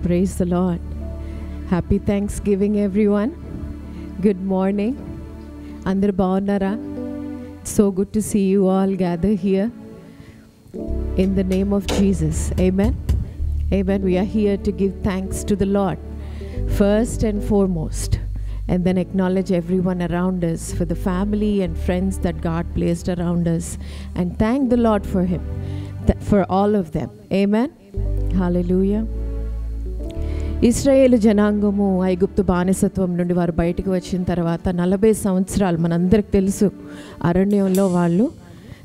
Praise the Lord. Happy Thanksgiving, everyone. Good morning. Andaru baagunnara? So good to see you all gather here in the name of Jesus. Amen. Amen. We are here to give thanks to the Lord first and foremost, and then acknowledge everyone around us for the family and friends that God placed around us, and thank the Lord for him, for all of them. Amen. Hallelujah. ఇశ్రాయేలు జనాంగము ఐగుప్తు బానిసత్వం నుండి వారు బయటకు వచ్చిన తర్వాత 40 సంవత్సరాలు మనందరికి తెలుసు అరణ్యంలో వాళ్ళు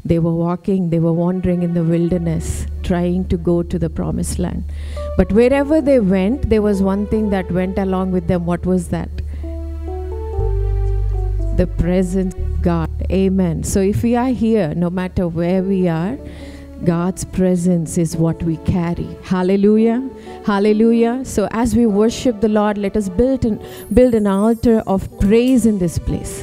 they were wandering in the wilderness trying to go to the promised land. But wherever they went, there was one thing that went along with them. What was that? The presence of God. Amen. So if we are here, no matter where we are, God's presence is what we carry. Hallelujah. Hallelujah. So as we worship the Lord, let us build an altar of praise in this place.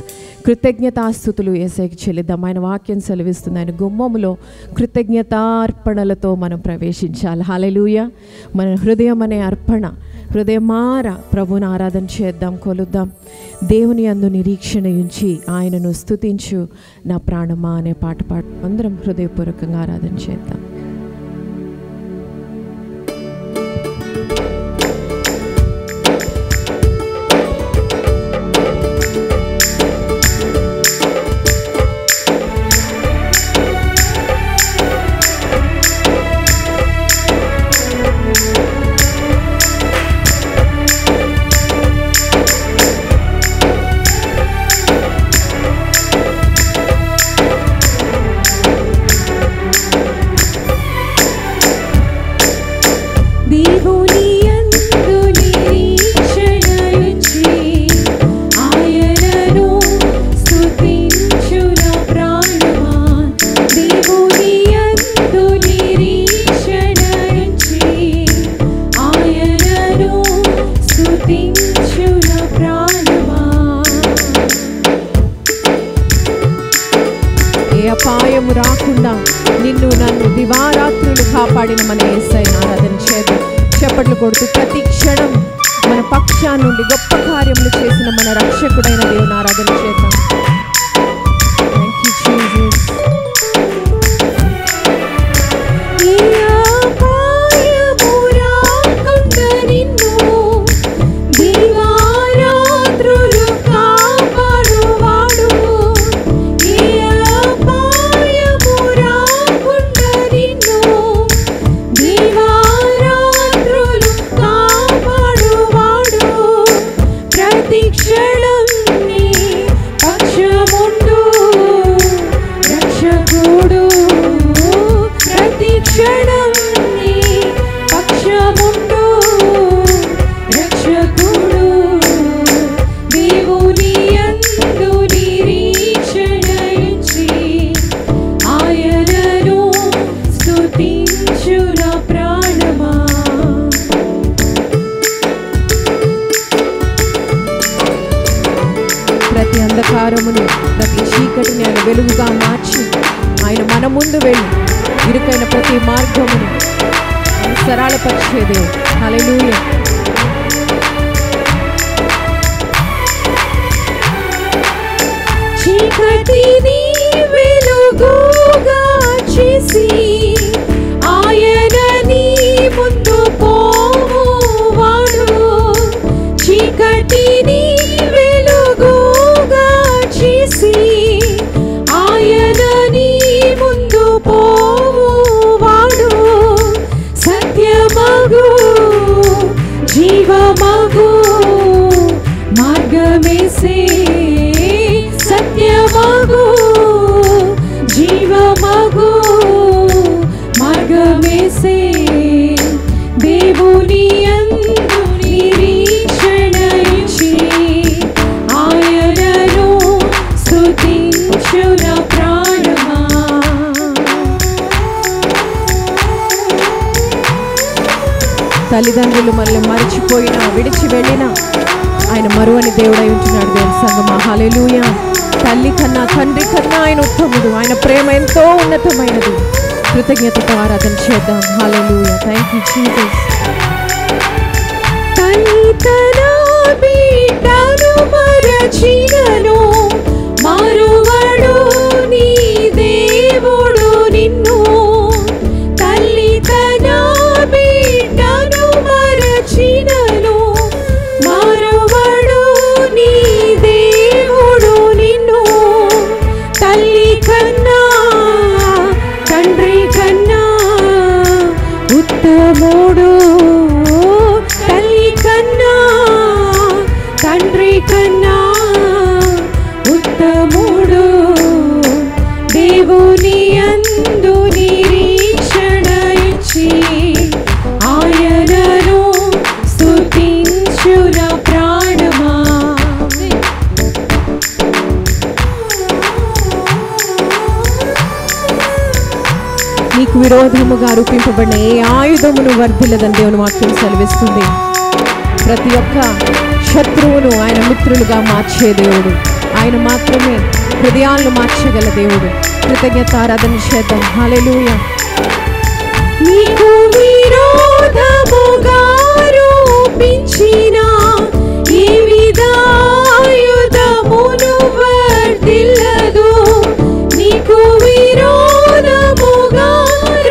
కృతజ్ఞతాస్తుతులు యేసయ్యకి చెల్లిద్దాం. ఆయన వాక్యం సెలవిస్తుంది, ఆయన గుమ్మములో కృతజ్ఞతార్పణలతో మనం ప్రవేశించాలి. హల్లెలూయా. మన హృదయం అనే అర్పణ, హృదయమార ప్రభువుని ఆరాధన చేద్దాం, కొలుద్దాం. దేవుని యందు నిరీక్షణ ఉంచి ఆయనను స్తుతించు నా ప్రాణమా అనే పాట అందరం హృదయపూర్వకంగా ఆరాధన చేద్దాం. అపాయము రాకుండా నిన్ను నన్ను దివారాత్రులు కాపాడిన మన యేసయ్యను ఆరాధన చేద్దాం. చప్పట్లు కొడుతూ ప్రతి క్షణం మన పక్షాన నుండి గొప్ప కార్యములు చేసిన మన రక్షకుడైన దేవుని ఆరాధన చేద్దాం. Thank you Jesus. ప్రతి అంధకారమును, ప్రతి చీకటిని ఆయన వెలుగుగా మార్చి ఆయన మన ముందు వెళ్ళి ఇరుకైన ప్రతి మార్గమును సరళపరిచే దేవుడు. హల్లెలూయా. చీకటిని వెలుగుగా చేసి ఆయన నీ ముందు పోవువాడు. చీకటిని వెలుగుగా చేసి ఆయన నీ ముందు పోవువాడు. సత్యమగు జీవమగు మార్గమేసే. సత్యమగు జీవమగు మార్గమేసే. దేవుని యందు నిరీక్షణ ఉంచి ఆయనను స్తుతించు నా ప్రాణమా. తల్లిదండ్రులు మనల్ని మరిచిపోయినా, విడిచి వెళ్ళినా ఆయన మరువని దేవుడై ఉంటున్నాడు. దేవుని సంగమా, హల్లెలూయా. తల్లి కన్నా తండ్రి కన్నా ఆయన ఉత్తముడు. ఆయన ప్రేమ ఎంతో ఉన్నతమైనది. కృతజ్ఞతతో ఆరాధన చేద్దాం. హల్లెలూయా. Thank you Jesus. విరోధముగా రూపింపబడిన ఏ ఆయుధమును వర్ధిల్లదని దేవుని వాక్యం సెలవిస్తుంది. ప్రతి ఒక్క శత్రువును ఆయన మిత్రులుగా మార్చే దేవుడు. ఆయన మాత్రమే హృదయాలను మార్చగల దేవుడు. కృతజ్ఞతారాధన చేద్దాం. హల్లెలూయా. నీకు విరోధముగా రూపించిన ఏ విధాయుధమును వర్ధిల్లదు. నీకు విరోధముగా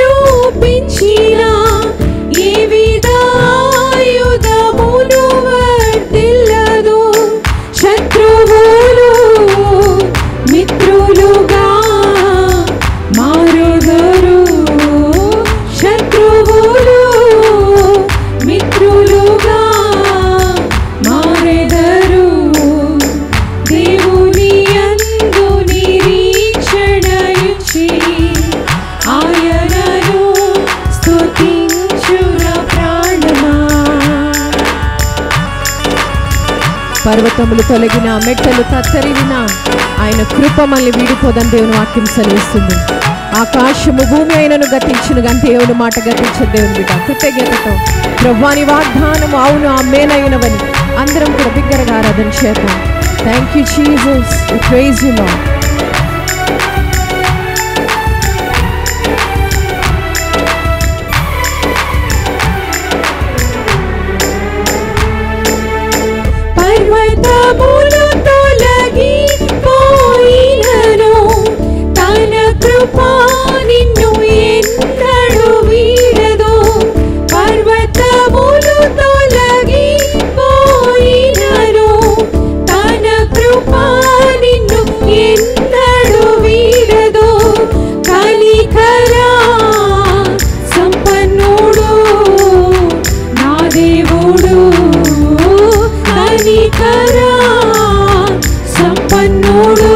రూపించిన ఏ విధాయుధమును వర్ధిల్లదు. శత్రువులు మిత్రులుగా మారెదరు. శత్రువులు మిత్రులుగా మారెదరు. దేవుని యందు నిరీక్షణ ఇచ్చి ఆయనను స్తుతించున ప్రాణమా. పర్వతములు తొలగిన, మెట్టలు తత్తరివిన ఆయన కృప మళ్ళీ వీడిపోదని దేవుని వాక్యం సెలవిస్తుంది. ఆకాశము భూమి అయినను గతించును కానీ దేవుని మాట గతించే దేవుని బిడ్డ. కృతజ్ఞతతో ప్రభువాని వాగ్దానము అవును ఆమేనైనవని అందరం కూడా బిగ్గరగా ఆరాధన చేద్దాం. Thank you Jesus. We praise you Lord. పర్వతములు తొలగిపోయినను తన కృప నిన్ను ఎన్నడూ వీడదు. పర్వతములు తొలగిపోయినను తన కృప నిన్ను ఎన్నడూ వీడదు. కనికరా సంపన్నుడు నా దేవుడు. కనికరా సంపన్నుడు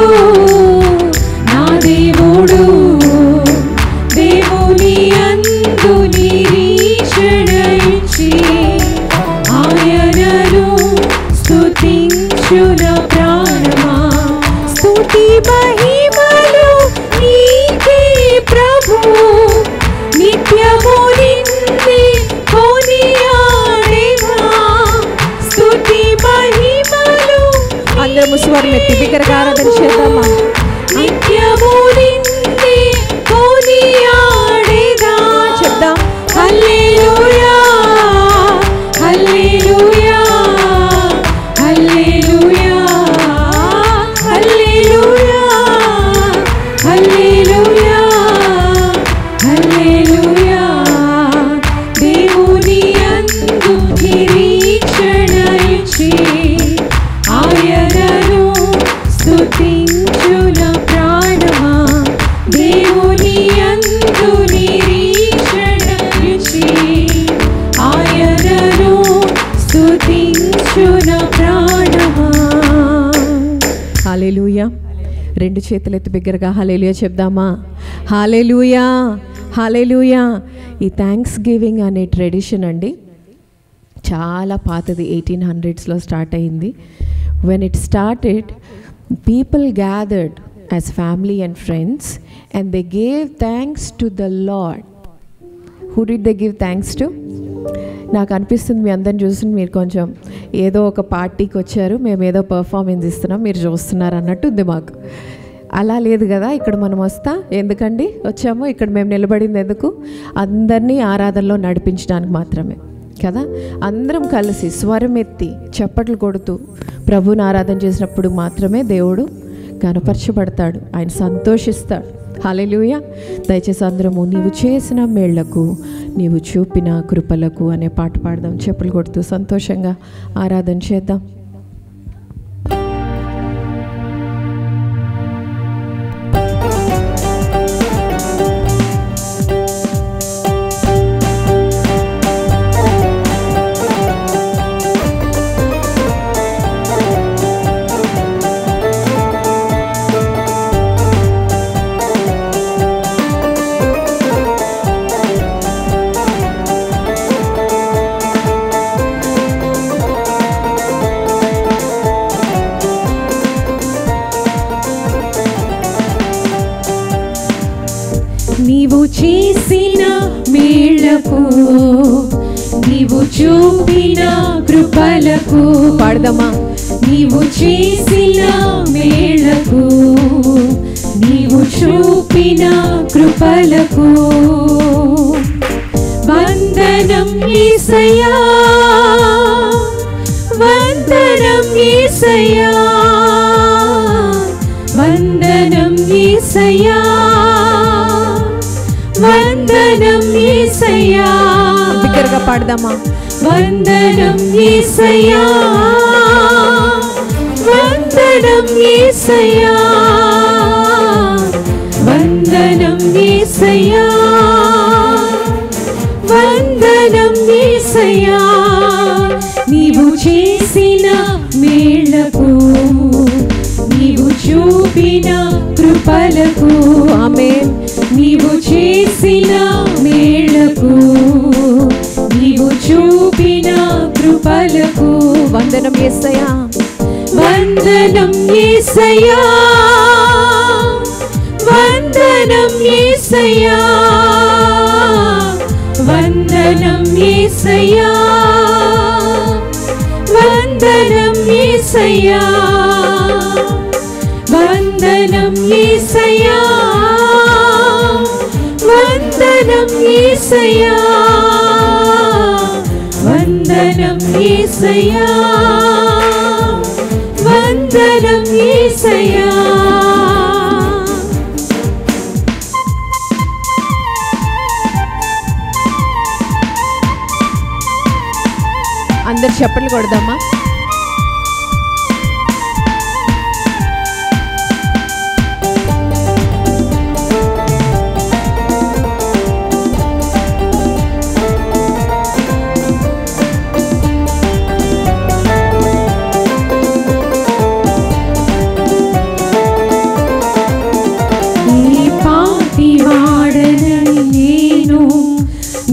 నా దేవుడు. దేవుని యందు నిరీక్షణ ఇచ్చి ఆయనను స్తుతించున ప్రాణమా. స్తుతి మహిమలు నీకే ప్రభు. నిత్యము నిన్నే కొనియాడేదా. స్తుతి మహిమలు అందరము స్వరమెత్తి బిగ్గరగా ఆరాధన చేద్దామా. నిత్యము నిన్నే కొనియాడేదా. చెప్దాం. హల్లెలూయా హల్లెలూయా హల్లెలూయా హల్లెలూయా హల్లెలూయా హల్లెలూయా. దేవుని యందు నిరీక్షణ ఇచ్చి ఆయనను స్తుతించున ప్రాణమా. దేవుని యందు నిరీక్షణ ఇచ్చి ఆయనను స్తుతించున ప్రాణమా. హల్లెలూయా. రెండు చేతులెత్తి బిగ్గరగా హల్లెలూయా చెప్దామా. హల్లెలూయా హల్లెలూయా. ఈ థ్యాంక్స్ గివింగ్ అనే ట్రెడిషన్ అండి చాలా పాతది. 1800s స్టార్ట్ అయింది. When it started people gathered as family and friends and they gave thanks to the lord. Who did they give thanks to? నాకు అనిపిస్తుంది మీ అందరిని చూసి మీరు కొంచెం ఏదో ఒక పార్టీకి వచ్చారు, మేము ఏదో పర్ఫార్మెన్స్ ఇస్తున్నాం, మీరు చూస్తున్నారు అన్నట్టు ఉంది మాకు. అలా లేదు కదా. ఇక్కడ మనం ఎందుకండి వచ్చాము? ఇక్కడ మేము నిలబడింది ఎందుకు? అందరినీ ఆరాధనలో నడిపించడానికి మాత్రమే కదా. అందరం కలిసి స్వరం ఎత్తి చప్పట్లు కొడుతూ ప్రభువుని ఆరాధన చేసినప్పుడు మాత్రమే దేవుడు కనపరచబడతాడు, ఆయన సంతోషిస్తాడు. హల్లెలూయా. దయచేసి అందరము నీవు చేసిన మేళ్లకు నీవు చూపిన కృపలకు అనే పాట పాడదాం. చెప్పులు కొడుతూ సంతోషంగా ఆరాధన చేద్దాం. మేళకు నీవు చూపిన కృపలకు. పాడదామా? నీవు చేసిన మేళకు నీవు చూపిన కృపలకు వందనం యేసయ్యా, వందనం యేసయ్యా, వందనం యేసయ్యా, వందనం యేసయ్యా. బిగ్గరగా పాడదామా? వందనం యేసయ్యా, వందనం యేసయ్యా, వందనం యేసయ్యా, వందనం యేసయ్యా. నీవు చేసిన మేళకు నీవు చూపిన కృపలకు. ఆమేన్. నీవు చేసిన మేళకు నీవు చూపిన కృపలకు వందనం యేసయ్యా, వందనం యేసయ్యా, వందనం యేసయ్యా, వందనం యేసయ్యా, వందనం యేసయ్యా, వందనం యేసయ్యా, వందనం యేసయ్యా, వందనం యేసయ్యా, వందనం యేసయ్యా. అందరు చప్పట్లు కొడదామా?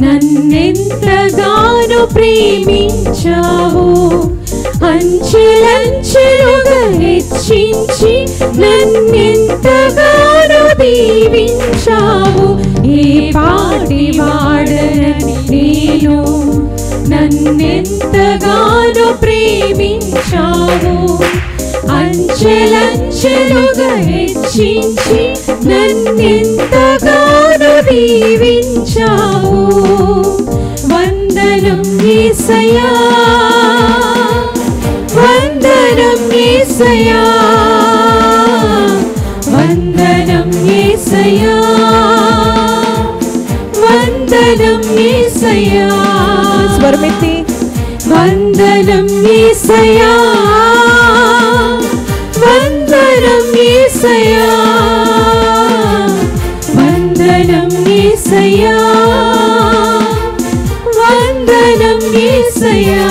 నన్నెంతగానో ప్రేమించావు, అంచెలంచెలుగా హెచ్చించి నన్నెంతగానో దీవించావు. ఏ పాటి వాడనని నేను నన్నెంతగానో ప్రేమించావు, అంచెలంచెలుగా హెచ్చించి నన్నెంతగానో దీవించావు. వందనం యేసయ్యా, వందనం యేసయ్యా, వందనం యేసయ్యా, వందనం యేసయ్యా. స్వరమెత్తి వందనం యేసయ్యా, వందనం యేసయ్యా, వందనం యేసయ్యా, వందనం యేసయ్యా.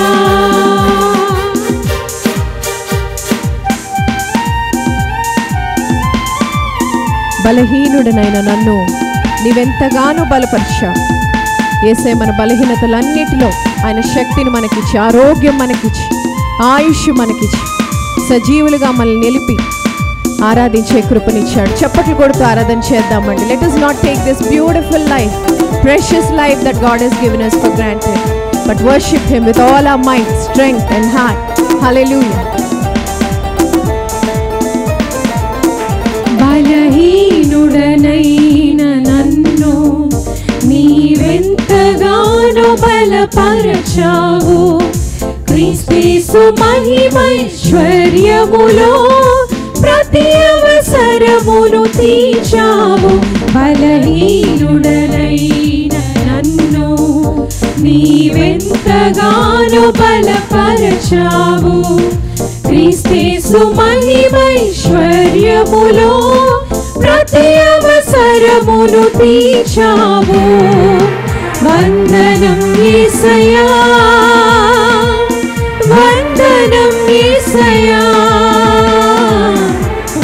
బలహీనుడనైన నన్ను నీవెంతగానో బలపరిచావు. యేసయ్య మన బలహీనతలన్నిటిలో ఆయన శక్తిని మనకిచ్చి, ఆరోగ్యం మనకిచ్చి, ఆయుష్ మనకిచ్చి, సజీవులుగా మనల్ని నిలిపి ఆరాధించే కృపనిచ్చాడు. చప్పట్లు కొడుతూ ఆరాధన చేద్దామండి. Let us not take this beautiful life, precious life that God has given us for granted, but worship Him with all our might, strength and heart. Hallelujah. బలహీనుడనైన నన్ను నీవెంతగానో బలపరచావు, క్రీస్తు మహిమైశ్వర్యములో ప్రతి అవసరమును తీర్చావు. బలహీనుడనైన నన్ను నీవెంతగానో బలపరచావు, క్రీస్తు మహిమైశ్వర్యములో ప్రతి అవసరమును తీర్చావు. వందనం యేసయ్యా, వందనం యేసయ్యా,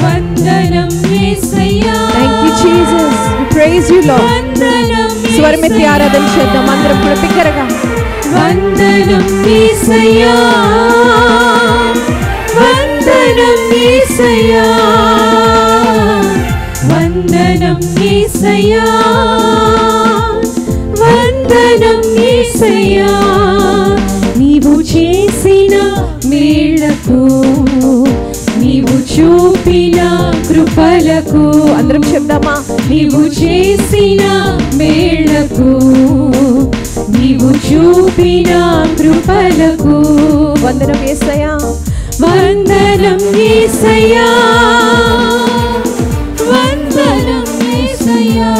వందనం యేసయ్యా. Thank you Jesus. We praise you Lord. వందనం స్వరమెత్తి ఆరాధన చేద్దాం అందరం కూడా బిగ్గరగా. వందనం యేసయ్యా, వందనం యేసయ్యా, వందనం యేసయ్యా, వందనం యేసయ్యా నీవు చేసిన మేళ్లకు నీవు చూపిన కృపలకు అందరం చెప్దామా నీవు చేసిన మేళ్లకు నీవు చూపిన కృపలకు వందనం యేసయ్యా వందనం యేసయ్యా వందనం యేసయ్యా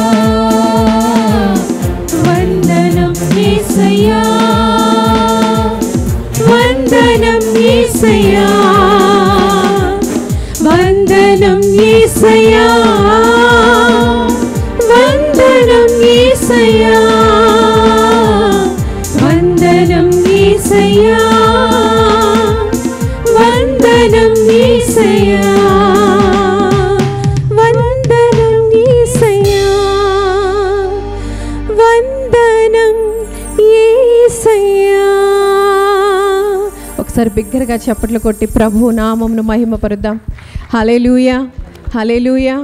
వందనం యేసయ్యా వందనం యేసయ్యా వందనం యేసయ్యా వందనం యేసయ్యా వందనం యేసయ్యా వందనం యేసయ్యా వందనం యేసయ్యా వందనం యేసయ్యా. ఒకసారి బిగ్గరగా చప్పట్లు కొట్టి ప్రభు నామమును మహిమపరుద్దాం. హల్లెలూయా హల్లెలూయా.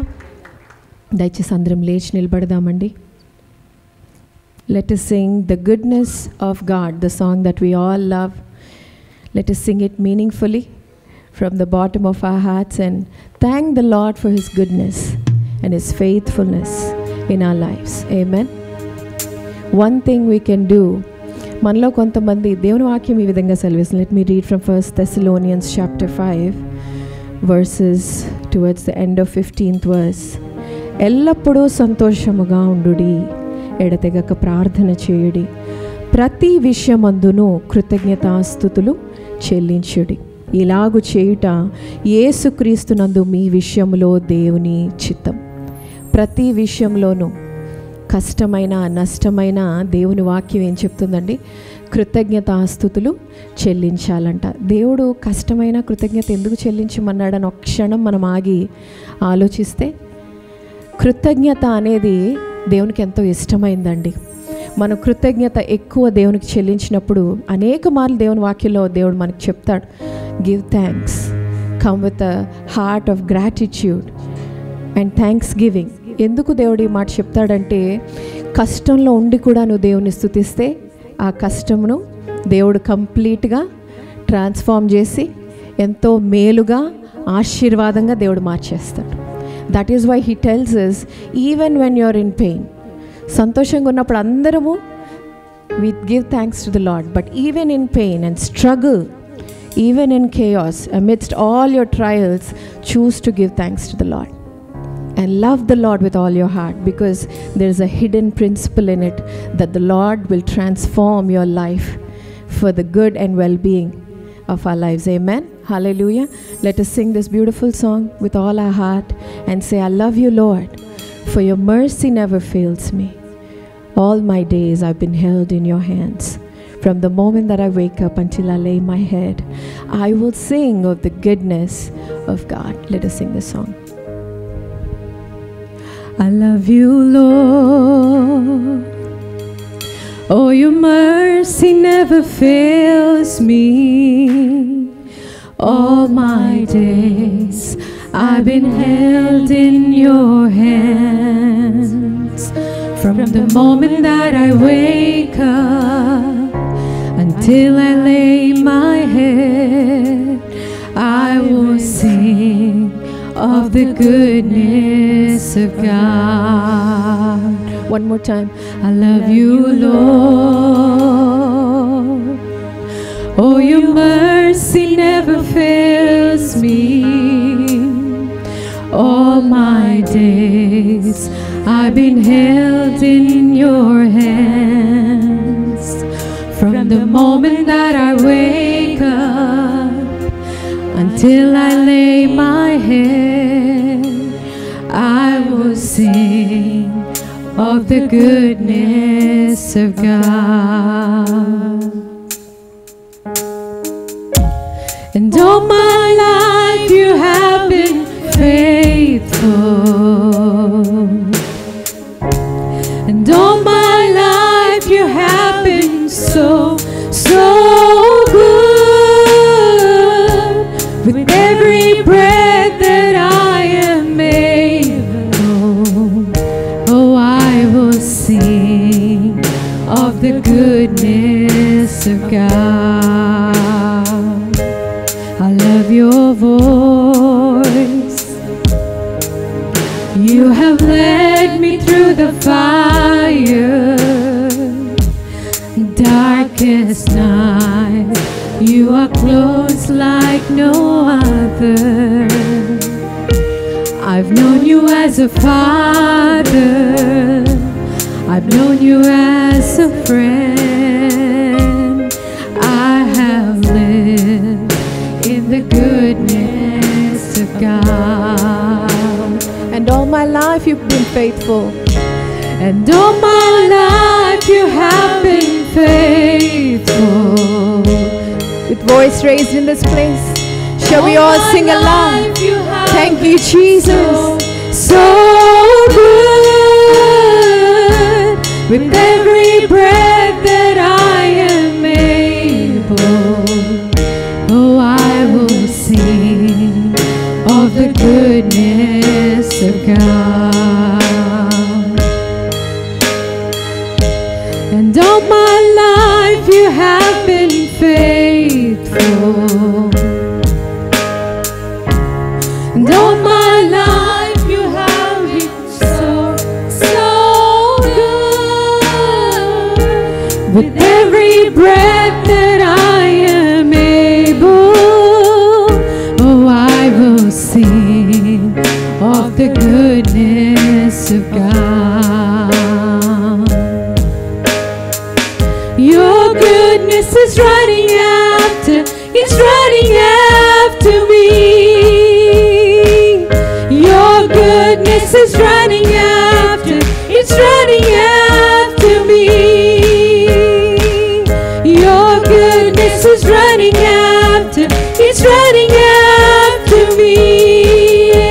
దయచేసి అందరం లేచి నిలబడదామండి. Let us sing the goodness of God, the song that we all love. Let us sing it meaningfully from the bottom of our hearts and thank the Lord for His goodness and His faithfulness in our lives. Amen. One thing we can do, మనలో కొంతమంది దేవుని వాక్యం ఈ విధంగా సెలవిస్తుంది. Let me read from 1 Thessalonians chapter 5 verses towards the end of 15th verse. ఎల్లప్పుడూ సంతోషముగా ఉండుడి, ఎడతెగక ప్రార్థన చేయుడి, ప్రతి విషయమందును కృతజ్ఞతాస్తుతులు చెల్లించుడి. ఇలాగు చేయుట యేసుక్రీస్తునందు మీ విషయంలో దేవుని చిత్తం. ప్రతి విషయంలోనూ కష్టమైన నష్టమైన దేవుని వాక్యం ఏం చెప్తుందండి? కృతజ్ఞతాస్తుతులు చెల్లించాలంట. దేవుడు కష్టమైన కృతజ్ఞత ఎందుకు చెల్లించమన్నాడని ఒక క్షణం మనం ఆగి ఆలోచిస్తే, కృతజ్ఞత అనేది దేవునికి ఎంతో ఇష్టమైందండి. మన కృతజ్ఞత ఎక్కువ దేవునికి చెల్లించినప్పుడు అనేక మార్లు దేవుని వాక్యంలో దేవుడు మనకు చెప్తాడు, give thanks, come with a heart of gratitude and thanks giving. ఎందుకు దేవుడు ఈ మాట చెప్తాడంటే, కష్టంలో ఉండి కూడా నువ్వు దేవుని స్తుతిస్తే ఆ కష్టమును దేవుడు కంప్లీట్గా ట్రాన్స్ఫార్మ్ చేసి ఎంతో మేలుగా ఆశీర్వాదంగా దేవుడు మార్చేస్తాడు. That is why he tells us even when you are in pain. సంతోషంగా ఉన్నప్పుడు అందరము we give thanks to the Lord, but even in pain and struggle, even in chaos, amidst all your trials, choose to give thanks to the Lord and love the Lord with all your heart, because there is a hidden principle in it that the Lord will transform your life for the good and well-being of our lives. Amen. Hallelujah. Let us sing this beautiful song with all our heart and say, I love you, Lord, for your mercy never fails me. All my days I've been held in your hands. From the moment that I wake up until I lay my head, I will sing of the goodness of God. Let us sing this song. I love you, Lord. Oh, your mercy never fails me. All my days I've been held in your hands. From the moment that I wake up until I lay my head, I will sing of the goodness of God. One more time. I love you, Lord. Oh, your mercy never fails me. All my days I've been held in your hands. From the moment that I wake up until I lay my head, I will sing of the goodness of God. And all my life you have been faithful. And all my life you have been so, so good. With every breath that I am able, oh, I will sing of the goodness are close like no other. I've known you as a father. I've known you as a friend. I have lived in the goodness of God. And all my life you've been faithful. And all my life you have been faithful. With voice raised in this place, shall we all sing aloud? Thank you, Jesus. So good. With every breath that I am able, oh, I will sing of the goodness of God. And all my life you have been faithful. And all my life you have been so good. With every breath that I am able, oh, I will sing of the goodness of God. Your goodness is running after, it's running after me. Your goodness is running after, it's running after me. Your goodness is running after, it's running after me.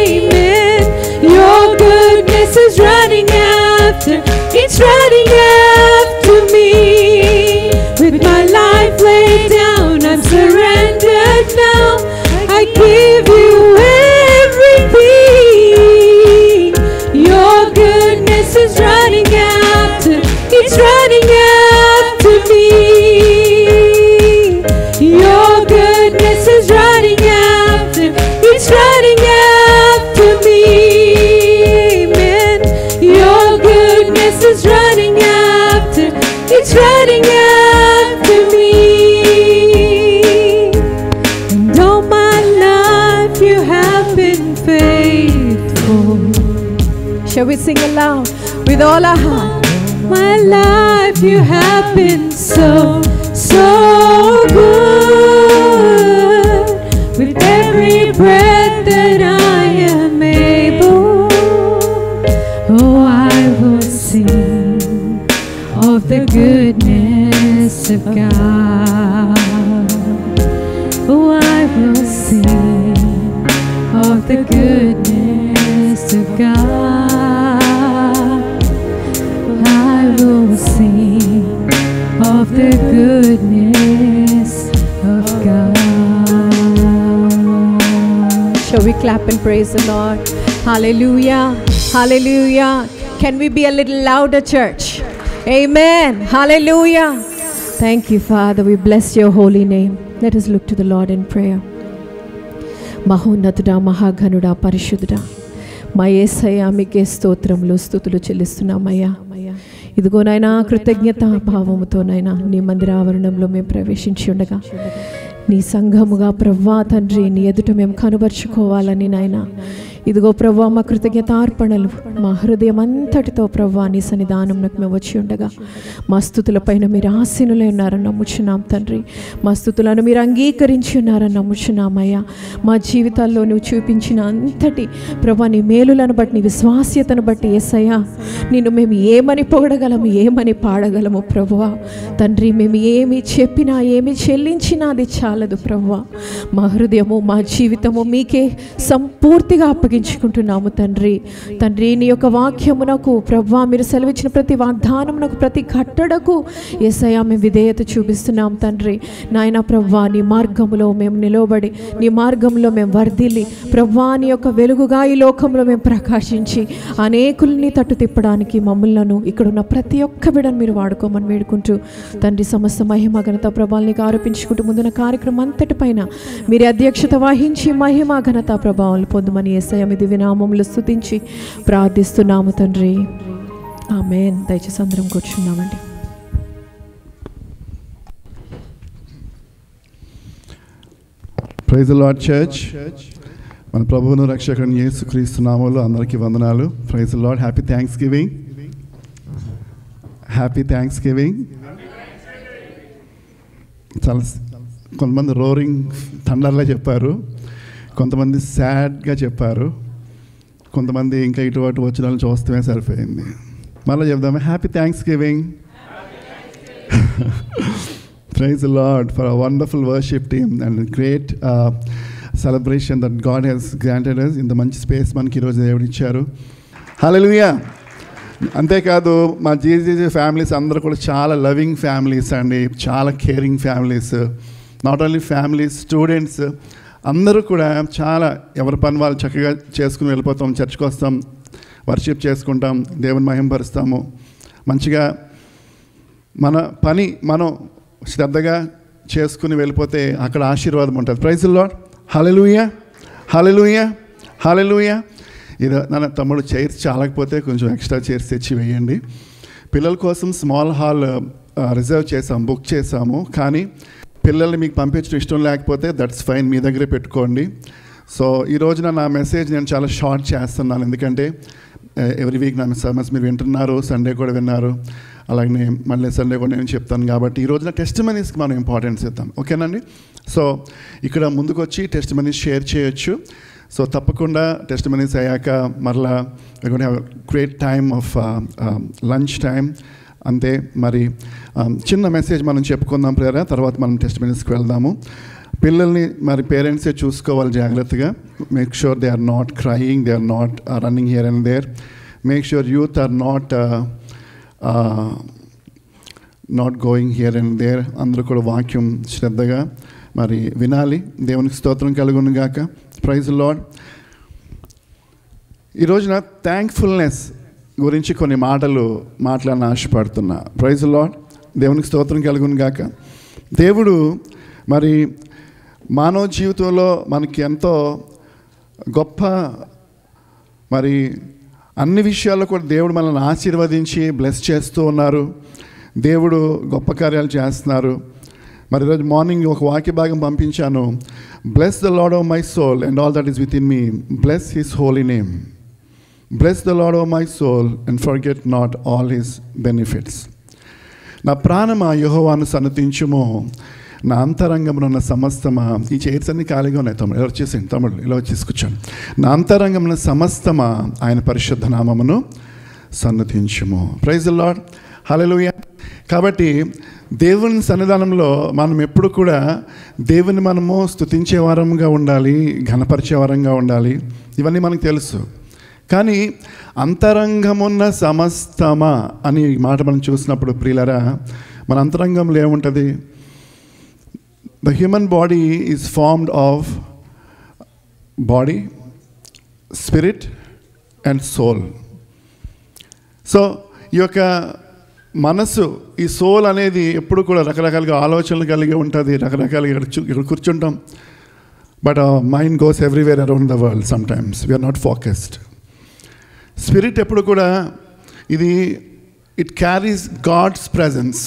Amen. Your goodness is running after, it's running after me. With my life laid down, I'm surrendered now. I give you everything. Your goodness is running after, it's running after me. Your goodness is running after, it's running after me. Amen. Your goodness is running after, it's running after me. And all my life you have been faithful. Shall we sing aloud with all our heart? My life you have been so good. With every breath that I am able, oh, I will sing of the goodness of God. Oh, I will sing of the goodness of God. I will sing of the goodness of God. Shall we clap and praise the Lord? Hallelujah. Hallelujah. Can we be a little louder, church? Amen. Hallelujah. Thank you, Father. We bless your holy name. Let us look to the Lord in prayer. మహోన్నతుడా, మహాఘనుడా, పరిశుద్ధుడా, మా యేసయ్యా మీకే స్తోత్రములు స్తుతులు చెల్లిస్తున్నామయ్యా. ఇదిగో నాయనా, కృతజ్ఞత భావముతోనైనా నీ మందిర ఆవరణంలో మేము ప్రవేశించి ఉండగా నీ సంఘముగా ప్రవ్వా తండ్రి నీ ఎదుట మేము కనుబరుచుకోవాలని నాయనా, ఇదిగో ప్రవ్వా మా కృతజ్ఞతార్పణలు మా హృదయం అంతటితో ప్రవ్వా నీ సన్నిధానంలోకి మేము వచ్చి ఉండగా మా స్తుతుల పైన మీరు ఆసీనులై ఉన్నారని నమ్ముచున్నాం తండ్రి. మా స్తుతులను మీరు అంగీకరించి ఉన్నారని నమ్ముచున్నామయ్యా. మా జీవితాల్లో నువ్వు చూపించిన అంతటి ప్రవ్వా నీ మేలులను బట్టి, నీ విశ్వాస్యతను బట్టి యేసయ్యా నిన్ను మేము ఏమని పొగడగలము, ఏమని పాడగలము ప్రభువా తండ్రి. మేము ఏమి చెప్పినా ఏమి చెల్లించినా అది చాలదు ప్రభువా. మా హృదయము మా జీవితము మీకే సంపూర్తిగా అప్పగించుకుంటున్నాము తండ్రి. తండ్రి నీ యొక్క వాక్యమునకు ప్రభువా మీరు సెలవిచ్చిన ప్రతి వాగ్దానమునకు, ప్రతి కట్టడకు యేసయ్యా మేము విధేయత చూపిస్తున్నాం తండ్రి. నాయన ప్రభువా నీ మార్గములో మేము నిలబడి, నీ మార్గంలో మేము వర్ధిల్లి ప్రభువా నీ యొక్క వెలుగుగా ఈ లోకంలో మేము ప్రకాశించి అనేకుల్ని తట్టు తిప్పడానికి మమ్మల్ని ఇక్కడున్న ప్రతి ఒక్క బిడ్డను మీరు వాడుకోమని వేడుకుంటూ తండ్రి సమస్త మహిమ ఘనత ప్రభావాలు నీకు ఆరోపించుకుంటూ ముందున్న కార్యక్రమం అంతటిపైన మీరు అధ్యక్షత వహించి మహిమ ఘనత ప్రభావాలు పొందమని యేసయ్య మీ దివ్య నామములో స్తుతించి ప్రార్థిస్తున్నాము తండ్రి. ఆమేన్. దయచేసి అందరం కూర్చున్నామండి. Praise the lord church. మన ప్రభువును రక్షకుని యేసుక్రీస్తు నామములో అందరికీ వందనాలు. Praise the lord. Happy thanksgiving. Happy thanksgiving. చాలా కొంతమంది రోరింగ్ థండర్లా చెప్పారు, కొంతమంది సాడ్గా చెప్పారు, కొంతమంది ఇంకా ఇటువంటి వచ్చిన చూస్తూనే సరిపోయింది. మళ్ళీ చెప్దామా? Happy thanksgiving. Praise the Lord for a wonderful worship team and a great celebration that God has granted us in the మంచి స్పేస్ మనకి ఈరోజు దేవుడు ఇచ్చారు. హల్లెలూయా. అంతేకాదు మా జీజీ ఫ్యామిలీస్ అందరూ కూడా చాలా లవింగ్ ఫ్యామిలీస్ అండి, చాలా caring families. Not only families, students అందరూ కూడా చాలా ఎవరి పని వాళ్ళు చక్కగా చేసుకుని వెళ్ళిపోతాం. చర్చ్కి వస్తాం, వర్షిప్ చేసుకుంటాం, దేవుని మహిమపరుస్తాము. మంచిగా మన పని మనం శ్రద్ధగా చేసుకుని వెళ్ళిపోతే అక్కడ ఆశీర్వాదం ఉంటుంది. Praise the lord. Hallelujah, hallelujah, hallelujah. ఇది నా తమ్ముడు చైర్స్ చాలకపోతే కొంచెం ఎక్స్ట్రా చైర్స్ తెచ్చి వేయండి. పిల్లల కోసం స్మాల్ హాల్ రిజర్వ్ చేసాము, బుక్ చేసాము. కానీ పిల్లల్ని మీకు పంపించడం ఇష్టం లేకపోతే దట్స్ ఫైన్, మీ దగ్గరే పెట్టుకోండి. సో ఈ రోజున నా మెసేజ్ నేను చాలా షార్ట్ చేస్తున్నాను, ఎందుకంటే ఎవ్రీ వీక్ నా సర్మన్స్ మీరు వింటున్నారు, సండే కూడా విన్నారు, అలాగే మళ్ళీ సండే కూడా నేను చెప్తాను. కాబట్టి ఈ రోజున టెస్టిమనీస్కి మనం ఇంపార్టెన్స్ ఇద్దాం, ఓకేనండి? సో ఇక్కడ ముందుకు వచ్చి టెస్టిమనీస్ షేర్ చేయొచ్చు. సో తప్పకుండా టెస్టిమనీస్ అయ్యాక మరలా great time of lunch time. అంతే, మరి చిన్న మెసేజ్ మనం చెప్పుకుందాం ప్రేరా, తర్వాత మనం టెస్టిమనీస్కి వెళ్దాము. పిల్లల్ని మరి పేరెంట్సే చూసుకోవాలి జాగ్రత్తగా. Make sure they are not crying, they are not running here and there. Make sure youth are not going here and there. అందరూ కూడా వాక్యం శ్రద్ధగా మరి వినాలి. దేవునికి స్తోత్రం కలుగును గాక. Praise the Lord. ఈ రోజున థ్యాంక్ఫుల్నెస్ గురించి కొన్ని మాటలు మాట్లాడని ఆశపడుతున్నా. Praise the lord. దేవునికి స్తోత్రం కలుగును గాక. దేవుడు మరి మానవ జీవితంలో మనకి ఎంతో గొప్ప, మరి అన్ని విషయాల్లో కూడా దేవుడు మనల్ని ఆశీర్వదించి బ్లెస్ చేస్తూ ఉన్నారు. దేవుడు గొప్ప కార్యాలు చేస్తున్నారు. మరి ఈరోజు మార్నింగ్ ఒక వాక్య భాగం పంపించాను. Bless the Lord of my soul and all that is within me, bless his holy name. Bless the Lord of my soul and forget not all his benefits. నా ప్రాణమా యెహోవాను సన్నతించుము, నా అంతరంగంలో ఉన్న సమస్తమా. ఈ చైర్స్ అన్ని ఖాళీగా ఉన్నాయి తమ్ముడు, ఇలా వచ్చేసింది తమ్ముడు, ఇలా వచ్చేసి కూర్చోండి. నా అంతరంగంలో సమస్తమా ఆయన పరిశుద్ధ నామమును సన్నతించుము. Praise the lord. హల్లెలూయా. కాబట్టి దేవుని సన్నిధానంలో మనం ఎప్పుడు కూడా దేవుని మనము స్తుతించే వారంగా ఉండాలి, ఘనపరిచే వారంగా ఉండాలి. ఇవన్నీ మనకు తెలుసు. కానీ అంతరంగమున్న సమస్తమా అని మాట మనం చూసినప్పుడు ప్రియులరా, మన అంతరంగంలో ఏముంటుంది? The human body is formed of body, spirit and soul. So ఈ యొక్క మనస్సు, ఈ సోల్ అనేది ఎప్పుడు కూడా రకరకాలుగా ఆలోచనలు కలిగి ఉంటుంది, రకరకాలుగా ఇక్కడ కూర్చుంటాం. But mind goes everywhere around the world. Sometimes we are not focused. Spirit ఎప్పుడు కూడా ఇది it carries God's presence,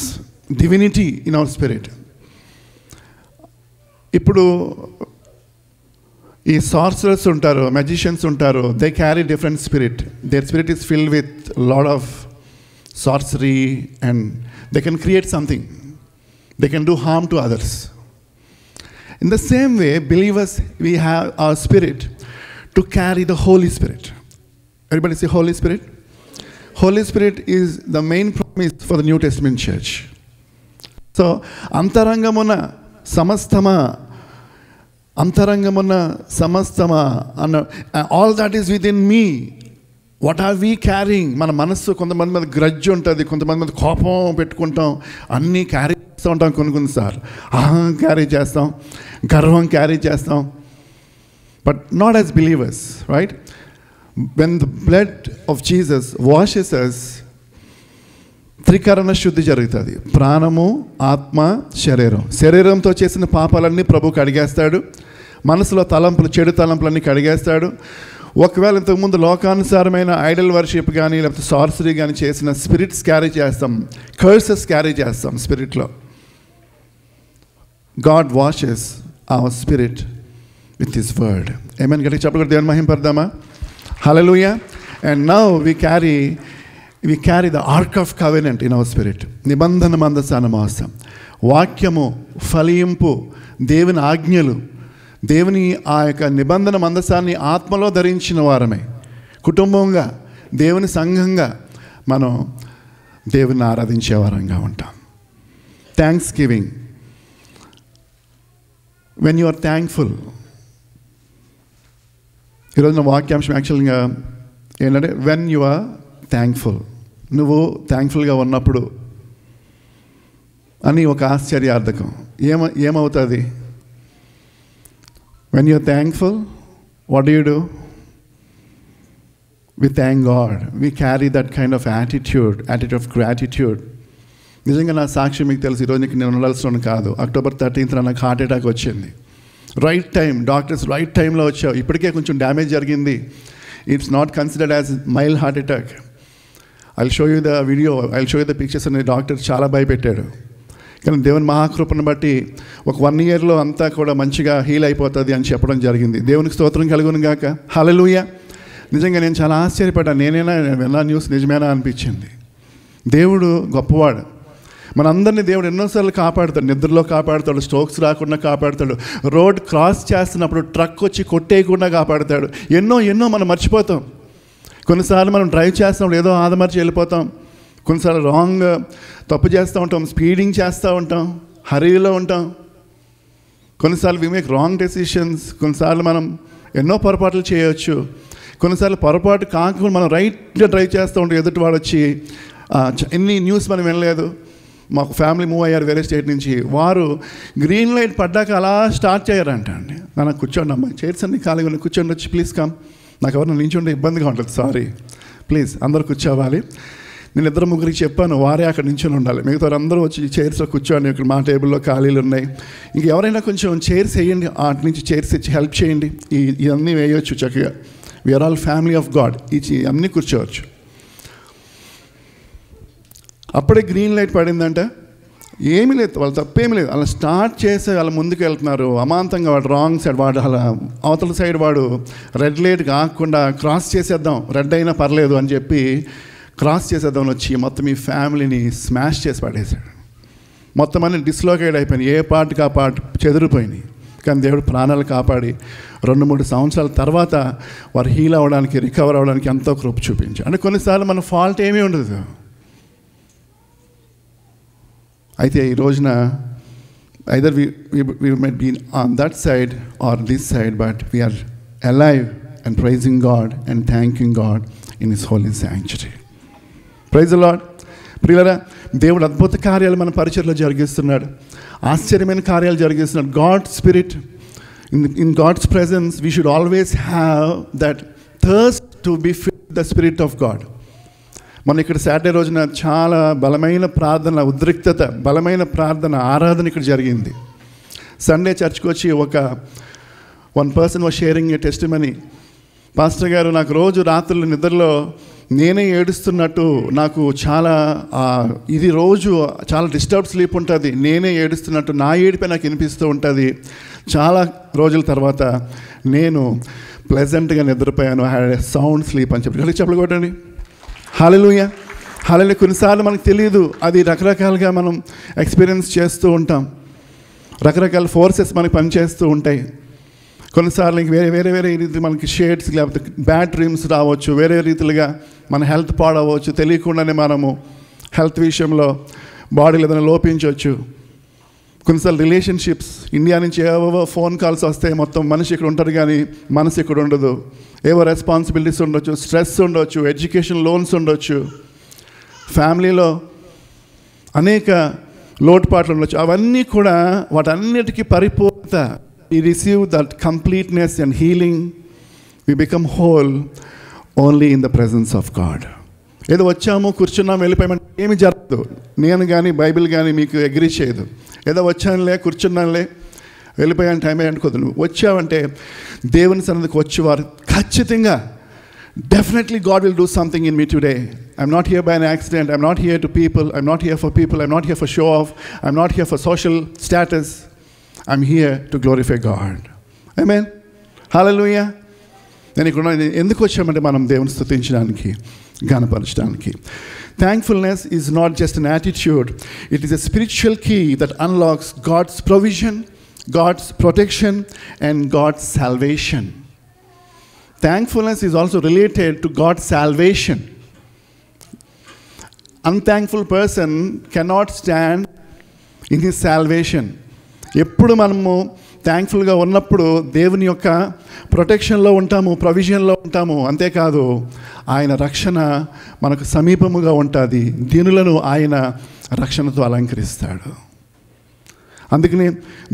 divinity in our spirit. ఇప్పుడు ఈ సార్సరర్స్ ఉంటారు, మ్యాజిషియన్స్ ఉంటారు, they carry different spirit. Their spirit is filled with lot of sorcery and they can create something, they can do harm to others. In the same way believers we have our spirit to carry the holy spirit. Everybody say holy spirit. Holy spirit is the main promise for the new testament church. So అంతరంగమున సమస్తమా, అంతరంగమున్న సమస్తమా అన్న all that is within me. What are we carrying? మన మనస్సు, కొంతమంది మీద grudge ఉంటుంది, కొంతమంది మీద కోపం పెట్టుకుంటాం, అన్నీ క్యారీ చేస్తూ ఉంటాం. కొన్నిసార్లు అహం క్యారీ చేస్తాం, గర్వం క్యారీ చేస్తాం. But not as believers, right? When the blood of Jesus washes us, త్రికరణ శుద్ధి జరుగుతుంది. ప్రాణము, ఆత్మ, శరీరం. శరీరంతో చేసిన పాపాలన్నీ ప్రభు కడిగేస్తాడు. మనసులో తలంపులు, చెడు తలంపులన్నీ కడిగేస్తాడు. ఒకవేళ ఇంతకుముందు లోకానుసారమైన ఐడల్ వర్షిప్ కానీ లేకపోతే సార్సరీ కానీ చేసిన స్పిరిట్స్ క్యారీ చేస్తాం, కర్సెస్ క్యారీ చేస్తాం స్పిరిట్లో. God washes our spirit with His word. Amen. గట్టిగా చెప్పగలరు, దేవుని మహింపడదామా? హల్లెలూయా. And now we carry the ark of covenant in our spirit. నిబంధన మందసాన మోస్తాం. వాక్యము, ఫలింపు, దేవుని ఆజ్ఞలు, దేవుని ఆ యొక్క నిబంధన మందసాన్ని ఆత్మలో ధరించిన వారమే కుటుంబంగా, దేవుని సంఘంగా మనం దేవుని ఆరాధించే వారంగా ఉంటాం. Thanksgiving. When you are thankful. ఈరోజు నా వాక్యాంశం యాక్చువల్గా ఏంటంటే వెన్ యు ఆర్ థ్యాంక్ఫుల్. నువ్వు థ్యాంక్ఫుల్గా ఉన్నప్పుడు అని ఒక ఆశ్చర్యార్థకం. ఏమవుతుంది? When you're thankful, what do? We thank God. We carry that kind of attitude of gratitude. నిజంగా నా సాక్షి మీకు తెలుసు, ఈరోజు నేను ఉండాల్సిన కాదు. October 13th నాకు హార్ట్ అటాక్ వచ్చింది. రైట్ టైం, డాక్టర్స్ రైట్ టైంలో వచ్చావు. ఇప్పటికే కొంచెం డ్యామేజ్ జరిగింది. It's not considered as mild heart attack. I'll show you the video, I'll show you the pictures అని డాక్టర్ చాలా భయపెట్టాడు. కానీ దేవుని మహాకృపను బట్టి ఒక 1 yearలో అంతా కూడా మంచిగా హీల్ అయిపోతుంది అని చెప్పడం జరిగింది. దేవునికి స్తోత్రం కలుగును గాక. హల్లెలూయా. నిజంగా నేను చాలా ఆశ్చర్యపడ్డాను. నేనైనా విన్నా న్యూస్ నిజమేనా అనిపించింది. దేవుడు గొప్పవాడు. మనందరినీ దేవుడు ఎన్నోసార్లు కాపాడుతాడు. నిద్రలో కాపాడుతాడు, స్ట్రోక్స్ రాకుండా కాపాడుతాడు, రోడ్ క్రాస్ చేస్తున్నప్పుడు ట్రక్ వచ్చి కొట్టేయకుండా కాపాడుతాడు. ఎన్నో మనం మర్చిపోతాం. కొన్నిసార్లు మనం డ్రైవ్ చేస్తున్నప్పుడు ఏదో ఆదమర్చి వెళ్ళిపోతాం. కొన్నిసార్లు రాంగ్ తప్పు చేస్తూ ఉంటాం, స్పీడింగ్ చేస్తూ ఉంటాం, హరీలో ఉంటాం. కొన్నిసార్లు వి మేక్ రాంగ్ డెసిషన్స్. కొన్నిసార్లు మనం ఎన్నో పొరపాట్లు చేయవచ్చు. కొన్నిసార్లు పొరపాటు కాకుండా మనం రైట్గా డ్రైవ్ చేస్తూ ఉంటాం. ఎదుటి వాడు వచ్చి ఎన్ని న్యూస్ మనం వినలేదు. మాకు ఫ్యామిలీ మూవ్ అయ్యారు వేరే స్టేట్ నుంచి. వారు గ్రీన్ లైట్ పడ్డాక అలా స్టార్ట్ చేయరంట అండి. నాకు కూర్చోండి అమ్మా, చైర్స్ అన్ని ఖాళీగా ఉన్నాయి, కూర్చోండి వచ్చి ప్లీజ్ కమ్. నాకు ఎవరైనా నిల్చుంటే ఇబ్బందిగా ఉంటుంది, సారీ ప్లీజ్ అందరూ కూర్చోవాలి. నేను 2-3 చెప్పాను, వారే అక్కడ నించుని ఉండాలి. మిగతా అందరూ వచ్చి చైర్స్లో కూర్చోండి. ఇక్కడ మా టేబుల్లో ఖాళీలు ఉన్నాయి. ఇంక ఎవరైనా కొంచెం చైర్స్ వేయండి, అటు నుంచి చైర్స్ ఇచ్చి హెల్ప్ చేయండి. ఇవన్నీ వేయవచ్చు చక్కగా. We are all family of God. అన్నీ కూర్చోవచ్చు. అప్పుడే గ్రీన్ లైట్ పడిందంటే ఏమీ లేదు, వాళ్ళు తప్పేమీ లేదు. అలా స్టార్ట్ చేసి వాళ్ళ ముందుకు వెళ్తున్నారు. అమాంతంగా వాడు రాంగ్ సైడ్, వాడు అలా అవతల సైడ్ వాడు రెడ్ లైట్ కాకుండా క్రాస్ చేసేద్దాం, రెడ్ అయినా పర్లేదు అని చెప్పి క్రాస్ చేసేద్దామని వచ్చి మొత్తం ఈ ఫ్యామిలీని స్మాష్ చేసి పడేశాడు. మొత్తం అన్ని డిస్లోకేట్ అయిపోయినాయి. ఏ పార్ట్కి ఆ పార్ట్ చెదిరిపోయినాయి. కానీ దేవుడు ప్రాణాలు కాపాడి 2-3 సంవత్సరాల తర్వాత వారు హీల్ అవ్వడానికి, రికవర్ అవ్వడానికి ఎంతో కృప చూపించారు. అంటే కొన్నిసార్లు మన ఫాల్ట్ ఏమీ ఉండదు. అయితే ఈ రోజున either we might be on that side or this side, but we are alive and praising God and thanking God in His holy sanctuary. Praise the Lord. ప్రియులారా, దేవుడు అద్భుత కార్యాలు మన పరిచర్లో జరిగిస్తున్నాడు. ఆశ్చర్యమైన కార్యాలు జరిగిస్తున్నాడు. God spirit, in God's presence we should always have that thirst to be fill the spirit of God. మన ఇక్కడ సాటర్డే రోజున చాలా బలమైన ప్రార్థన, ఉద్రిక్తత, బలమైన ప్రార్థన, ఆరాధన ఇక్కడ జరిగింది. సండే చర్చ్కి వచ్చి one person was sharing a testimony. Pastor గారు, నాకు రోజు రాత్రులు నిద్రలో నేనే ఏడుస్తున్నట్టు, నాకు చాలా ఇది రోజు చాలా డిస్టర్బ్ స్లీప్ ఉంటుంది, నేనే ఏడుస్తున్నట్టు నా ఏడిపై నాకు వినిపిస్తూ ఉంటుంది. చాలా రోజుల తర్వాత నేను ప్లెజెంట్గా నిద్రపోయాను, హ్యాడ్ ఎ సౌండ్ స్లీప్ అని చెప్పి చెప్పకూడదండి. హల్లెలూయా. హల్లెలూయా. కొన్నిసార్లు మనకు తెలియదు, అది రకరకాలుగా మనం ఎక్స్పీరియన్స్ చేస్తూ ఉంటాం. రకరకాల ఫోర్సెస్ మనకి పనిచేస్తూ ఉంటాయి. కొన్నిసార్లు ఇంక వేరే రీతి మనకి షేడ్స్, లేకపోతే బ్యాడ్ డ్రీమ్స్ రావచ్చు, వేరే రీతిలుగా మన హెల్త్ పాడవచ్చు, తెలియకుండానే మనము హెల్త్ విషయంలో బాడీలో ఏదైనా లోపించవచ్చు. కొన్నిసార్లు రిలేషన్షిప్స్, ఇండియా నుంచి ఏవో ఫోన్ కాల్స్ వస్తాయి, మొత్తం మనిషి ఇక్కడ ఉంటారు కానీ మనసు ఇక్కడ ఉండదు. ఏవో రెస్పాన్సిబిలిటీస్ ఉండొచ్చు, స్ట్రెస్ ఉండొచ్చు, ఎడ్యుకేషన్ లోన్స్ ఉండొచ్చు, ఫ్యామిలీలో అనేక లోటుపాట్లు ఉండొచ్చు. అవన్నీ కూడా వాటన్నిటికీ పరిపూర్ణత, we receive that completeness and healing, we become whole only in the presence of God. ఏదో వచ్చాము, కూర్చున్నాము, వెళ్ళిపోయామంటే ఏమి జరగదు. నేను కానీ బైబిల్ కానీ మీకు అగ్రీ చేయదు. ఏదో వచ్చానులే, కూర్చున్నానులే, వెళ్ళిపోయాను, టైం అనుకోదు. నువ్వు వచ్చావంటే దేవుని సన్నిధికి వచ్చేవారు ఖచ్చితంగా definitely God will do something in me today. I'm not here by an accident. I'm not here to people. I'm not here for people. I'm not here for show off. I'm not here for social status. I'm here to glorify God. Amen. హల్లెలూయా. నేను ఇక్కడ ఎందుకు వచ్చామంటే మనం దేవుని స్తుతించడానికి, ఘనపరచడానికి. Thankfulness is not just an attitude, it is a spiritual key that unlocks God's provision, God's protection, and God's salvation. Thankfulness is also related to God's salvation. Unthankful person cannot stand in his salvation. ఎప్పుడు మనము థ్యాంక్ఫుల్గా ఉన్నప్పుడు దేవుని యొక్క ప్రొటెక్షన్లో ఉంటాము, ప్రొవిజన్లో ఉంటాము. అంతేకాదు ఆయన రక్షణ మనకు సమీపముగా ఉంటుంది. దీనులను ఆయన రక్షణతో అలంకరిస్తాడు. అందుకని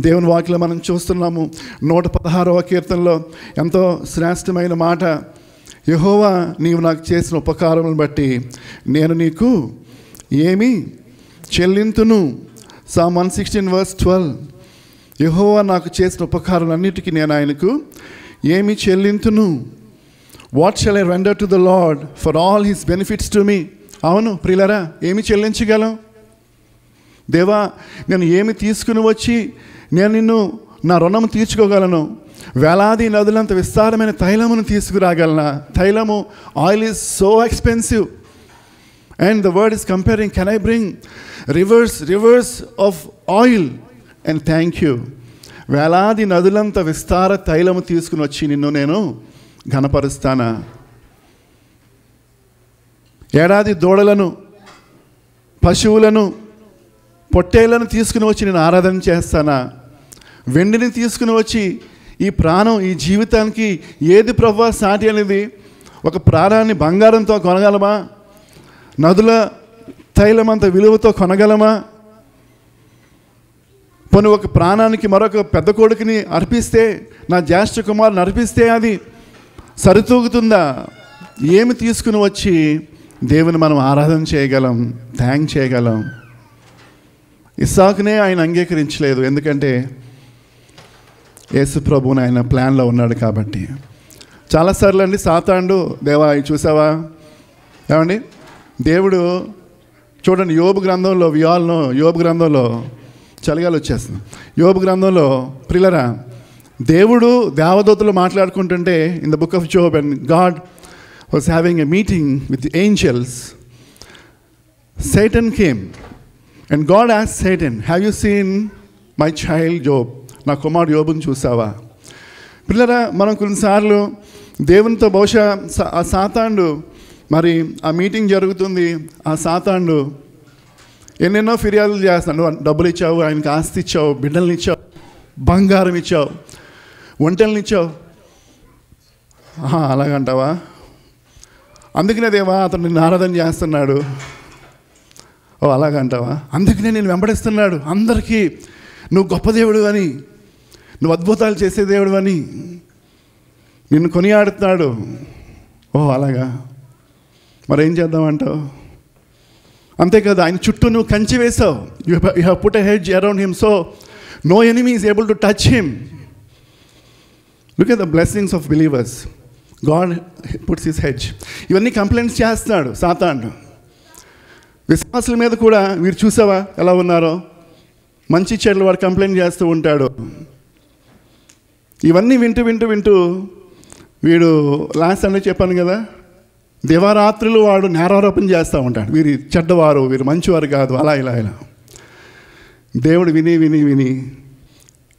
దేవుని వాక్యలో మనం చూస్తున్నాము 116వ కీర్తనలో ఎంతో శ్రేష్టమైన మాట, యెహోవా నీవు నాకు చేసిన ఉపకారములను బట్టి నేను నీకు ఏమి చెల్లింతును. Psalm 116 verse 12, యెహోవా నాకు చేసిన ఉపకారాలన్నిటికీ నేను ఆయనకు ఏమి చెల్లింతును. What shall I render to the Lord for all his benefits to me. అవును ప్రియులారా, ఏమి చెల్లించగలం? దేవా, నేను ఏమి తీసుకుని వచ్చి నేను నిన్ను నా రుణము తీర్చుకోగలను? వేలాది నదులంత విస్తారమైన తైలమును తీసుకురాగలనా? తైలము, oil is so expensive. And the word is comparing, can I bring rivers of oil and thank you? వేలాది నదులంత విస్తార తైలము తీసుకుని వచ్చి నిన్ను నేను ఘనపరుస్తానా? ఏడాది దూడలను, పశువులను, పొట్టేళ్లను తీసుకుని వచ్చి నేను ఆరాధన చేస్తానా? వెండిని తీసుకుని వచ్చి ఈ ప్రాణం, ఈ జీవితానికి ఏది ప్రభువా సాటి అనేది? ఒక ప్రాణాన్ని బంగారంతో కొనగలమా? నదుల తైలమంత విలువతో కొనగలమా? పోనీ ఒక ప్రాణానికి మరొక పెద్ద కొడుకుని అర్పిస్తే, నా జ్యేష్ఠ కుమారుని అర్పిస్తే అది సరితూగుతుందా? ఏమి తీసుకుని వచ్చి దేవుని మనం ఆరాధన చేయగలం, థ్యాంక్ చేయగలం? ఇస్సాకునే ఆయన అంగీకరించలేదు, ఎందుకంటే యేసు ప్రభువుని ఆయన ప్లాన్లో ఉన్నాడు కాబట్టి. చాలాసార్లు అండి సాతానుడు, దేవా ఇది చూసావా ఏమండి, దేవుడు చూడండి యోబు గ్రంథంలో, యోబు గ్రంథంలో చలిగాలు వచ్చేస్తుంది. యోబు గ్రంథంలో ప్రియులరా, దేవుడు దేవదూతలు మాట్లాడుకుంటుంటే in the book of Job, and God was having a meeting with angels. Satan came and God asked Satan, have you seen my child Job? నా కుమారుడు యోబుని చూసావా? పిల్లరా, మనం కొన్నిసార్లు దేవునితో బహుశా ఆ సాతానుడు, మరి ఆ మీటింగ్ జరుగుతుంది, ఆ సాతానుడు ఎన్నెన్నో ఫిర్యాదులు చేస్తాడు. నువ్వు డబ్బులు ఇచ్చావు, ఆయనకి ఆస్తి ఇచ్చావు, బిడ్డల్ని ఇచ్చావు, బంగారం ఇచ్చావు, ఒంటెల్ని ఇచ్చావు. అలాగంటావా? అందుకనే దేవా అతను నిన్ను ఆరాధన చేస్తున్నాడు. ఓ అలాగంటావా? అందుకనే నేను వెంబడిస్తున్నాడు, అందరికీ నువ్వు గొప్ప దేవుడు అని, నువ్వు అద్భుతాలు చేసే దేవుడు అని నిన్ను కొనియాడుతున్నాడు. ఓ అలాగా, మరేం చేద్దామంటావు? అంతేకాదు, ఆయన చుట్టూ నువ్వు కంచి వేసావు. You have put a hedge around him, so no enemy is able to touch him. Look at the blessings of believers. God puts his hedge. ఇవన్నీ కంప్లైంట్స్ చేస్తున్నాడు సాతానుడు. విశ్వాసుల మీద కూడా వీరు చూసావా ఎలా ఉన్నారో, మంచి చెడ్లు వాడు కంప్లైంట్ చేస్తూ ఉంటాడు. ఇవన్నీ వింటూ వీడు లాస్ట్ అంటే చెప్పాను కదా, దివారాత్రులు వాడు నేరారోపణ చేస్తూ ఉంటాడు. వీరి చెడ్డవారు, వీరు మంచివారు కాదు, అలా ఇలా. దేవుడు విని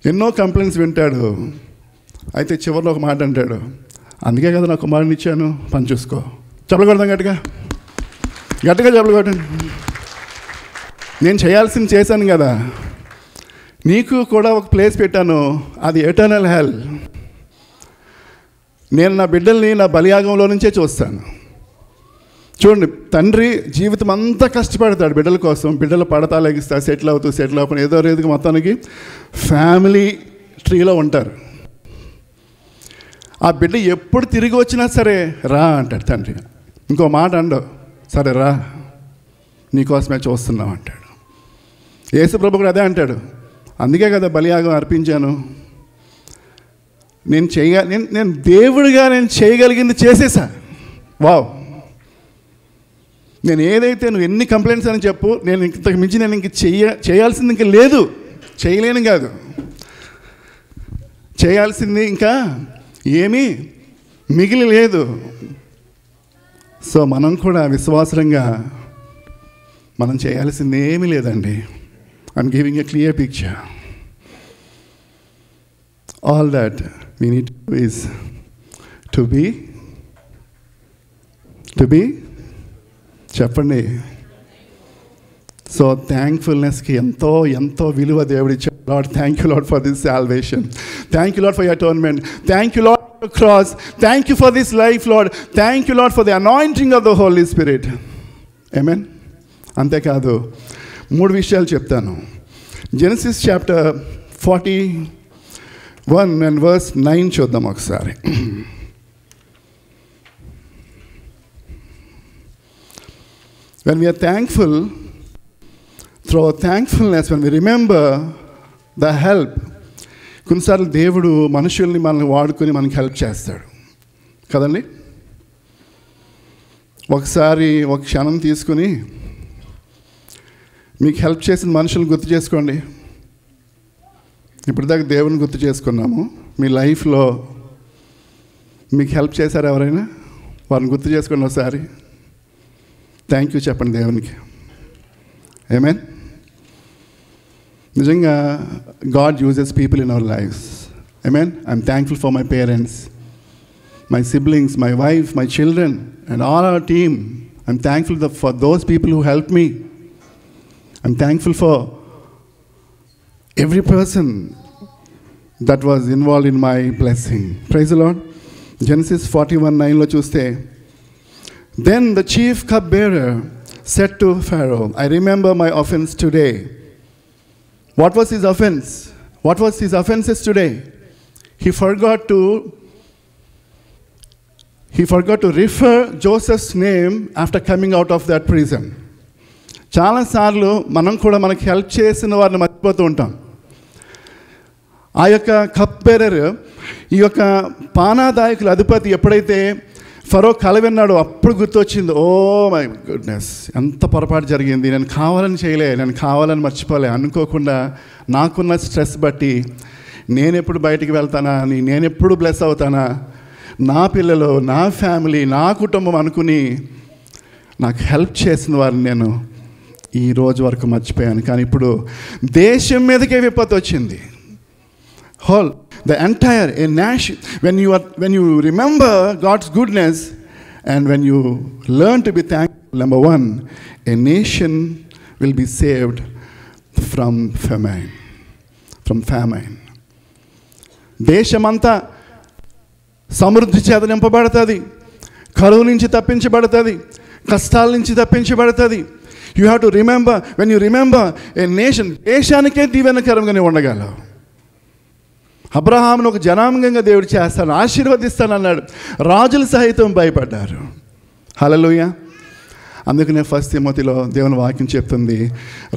ఎన్నో కంప్లైంట్స్ వింటాడు. అయితే చివరిలో ఒక మాట అంటాడు, అందుకే కదా నా కుమారుని ఇచ్చాను, పని చూసుకో. చెప్పలు కొడదాం గట్టిగా చెప్పలు కొట్టండి. నేను చేయాల్సింది చేశాను కదా, నీకు కూడా ఒక ప్లేస్ పెట్టాను, అది ఎటర్నల్ హెల్. నేను నా బిడ్డల్ని నా బలియాగంలో నుంచే చూస్తాను. చూడండి, తండ్రి జీవితం అంతా కష్టపడతాడు బిడ్డల కోసం. బిడ్డలు పడతా లెగిస్తా, సెటిల్ అవుతూ ఏదో రీతిగా మొత్తానికి ఫ్యామిలీ ట్రీలో ఉంటారు. ఆ బిడ్డ ఎప్పుడు తిరిగి వచ్చినా సరే రా అంటాడు తండ్రి. ఇంకో మాట అండవు, సరే రా నీకోసమే చూస్తున్నాం అంటాడు. యేసు ప్రభు కూడా అదే అంటాడు, అందుకే కదా బలియాగం అర్పించాను. నేను దేవుడిగా నేను చేయగలిగింది చేసేసా. వావ్, నేను ఏదైతే నువ్వు ఎన్ని కంప్లైంట్స్ అని చెప్పు, నేను ఇంతకు మించి నేను ఇంక చేయాల్సింది ఇంకా లేదు, చేయలేను కాదు, చేయాల్సింది ఇంకా ఏమీ మిగిలి లేదు. సో మనం కూడా విశ్వాసంగా మనం చేయాల్సింది ఏమీ లేదండి. I'm giving a clear picture. All that we need is to be చెప్పండి. సో థ్యాంక్ఫుల్నెస్కి ఎంతో ఎంతో విలువ దేవుడిచ్చాడు. Lord, thank you Lord for this salvation. Thank you Lord for your atonement. Thank you Lord for cross. Thank you for this life Lord. Thank you Lord for the anointing of the holy spirit. ఆమేన్. అంతేకాదు 3 విషయాలు చెప్తాను. Genesis chapter 41 and verse 9 చూద్దాం ఒకసారి. When we are thankful, through our thankfulness, when we remember the help, కొన్నిసార్లు దేవుడు మనుషుల్ని మనల్ని వాడుకొని మనకి హెల్ప్ చేస్తాడు కదండి. ఒకసారి ఒక క్షణం తీసుకుని మీకు హెల్ప్ చేసిన మనుషులను గుర్తు చేసుకోండి. ఇప్పటిదాకా దేవుని గుర్తు చేసుకున్నాము. మీ లైఫ్లో మీకు హెల్ప్ చేశారు ఎవరైనా? వారిని గుర్తు చేసుకోండి ఒకసారి. థ్యాంక్ యూ చెప్పండి దేవునికి. ఆమేన్. నిజంగా God uses people in our lives. ఆమేన్. I'm thankful for my parents, my siblings, my wife, my children and all our team. I'm thankful for those people who help me. I'm thankful for every person that was involved in my blessing. Praise the Lord. Genesis 41:9 చూస్తే, then the chief cupbearer said to Pharaoh, I remember my offense today. What was his offense? What was his offenses today? He forgot to refer Joseph's name after coming out of that prison. చాలాసార్లు మనం కూడా మనకి help చేసిన వారిని మర్చిపోతూ ఉంటాం. ఆ యొక్క కప్ బేరర్, ఈ యొక్క పానాదాయకుల అధిపతి ఎప్పుడైతే ఫరో కల విన్నాడో అప్పుడు గుర్తొచ్చింది, ఓ మై గుడ్నెస్, ఎంత పొరపాటు జరిగింది, నేను కావాలని చేయలే, నేను కావాలని మర్చిపోలే, అనుకోకుండా నాకున్న స్ట్రెస్ బట్టి నేను ఎప్పుడు బయటికి వెళ్తానా అని, నేను ఎప్పుడు బ్లెస్ అవుతానా, నా పిల్లలు, నా ఫ్యామిలీ, నా కుటుంబం అనుకుని నాకు హెల్ప్ చేసిన వారిని నేను ఈ రోజు వరకు మర్చిపోయాను. కానీ ఇప్పుడు దేశం మీదకే విపత్తు వచ్చింది. Whole, the entire a nation, when you remember God's goodness and when you learn to be thankful, number one, a nation will be saved from famine. దేశమంతా సమృద్ధి చేత నింపబడుతుంది, కరువు నుంచి తప్పించబడుతుంది, కష్టాల నుంచి తప్పించబడుతుంది. You have to remember, when you remember a nation, దేశానికే దీవెనకరంగానే ఉండగలవు. అబ్రహామును ఒక జనాంగంగా దేవుడు చేస్తాను, ఆశీర్వదిస్తానన్నాడు. రాజులు సహితం భయపడ్డారు. హల్లెలూయా. అందుకనే 1 తిమోతిలో దేవుని వాక్యం చెప్తుంది,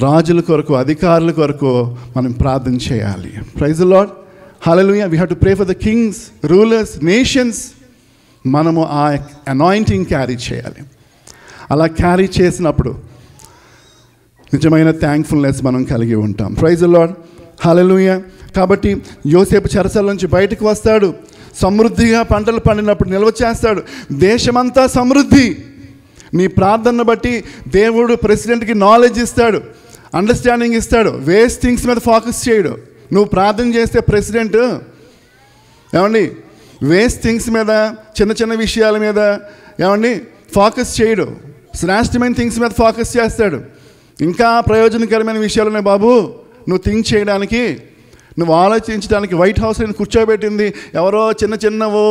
రాజుల కొరకు, అధికారుల కొరకు మనం ప్రార్థన చేయాలి. Praise the lord. హల్లెలూయా. We have to pray for the kings, rulers, nations. మనము ఆ అనాయింటింగ్ క్యారీ చేయాలి. అలా క్యారీ చేసినప్పుడు నిజమైన థ్యాంక్ఫుల్నెస్ మనం కలిగి ఉంటాం. Praise the lord. హల్లెలూయా. కాబట్టి యోసేపు చెరసాల నుంచి బయటకు వస్తాడు, సమృద్ధిగా పంటలు పండినప్పుడు నిల్వ చేస్తాడు. దేశమంతా సమృద్ధి. నీ ప్రార్థనను బట్టి దేవుడు ప్రెసిడెంట్కి నాలెడ్జ్ ఇస్తాడు, అండర్స్టాండింగ్ ఇస్తాడు. వేస్ట్ థింగ్స్ మీద ఫోకస్ చేయడు. నువ్వు ప్రార్థన చేస్తే ప్రెసిడెంట్ ఏమండి వేస్ట్ థింగ్స్ మీద, చిన్న చిన్న విషయాల మీద ఏమండి ఫోకస్ చేయడు. శ్రేష్టమైన థింగ్స్ మీద ఫోకస్ చేస్తాడు. ఇంకా ప్రయోజనకరమైన విషయాలు ఉన్నాయి బాబు, నువ్వు థింక్ చేయడానికి, నువ్వు ఆలోచించడానికి. వైట్ హౌస్ నేను కూర్చోబెట్టింది ఎవరో చిన్నవో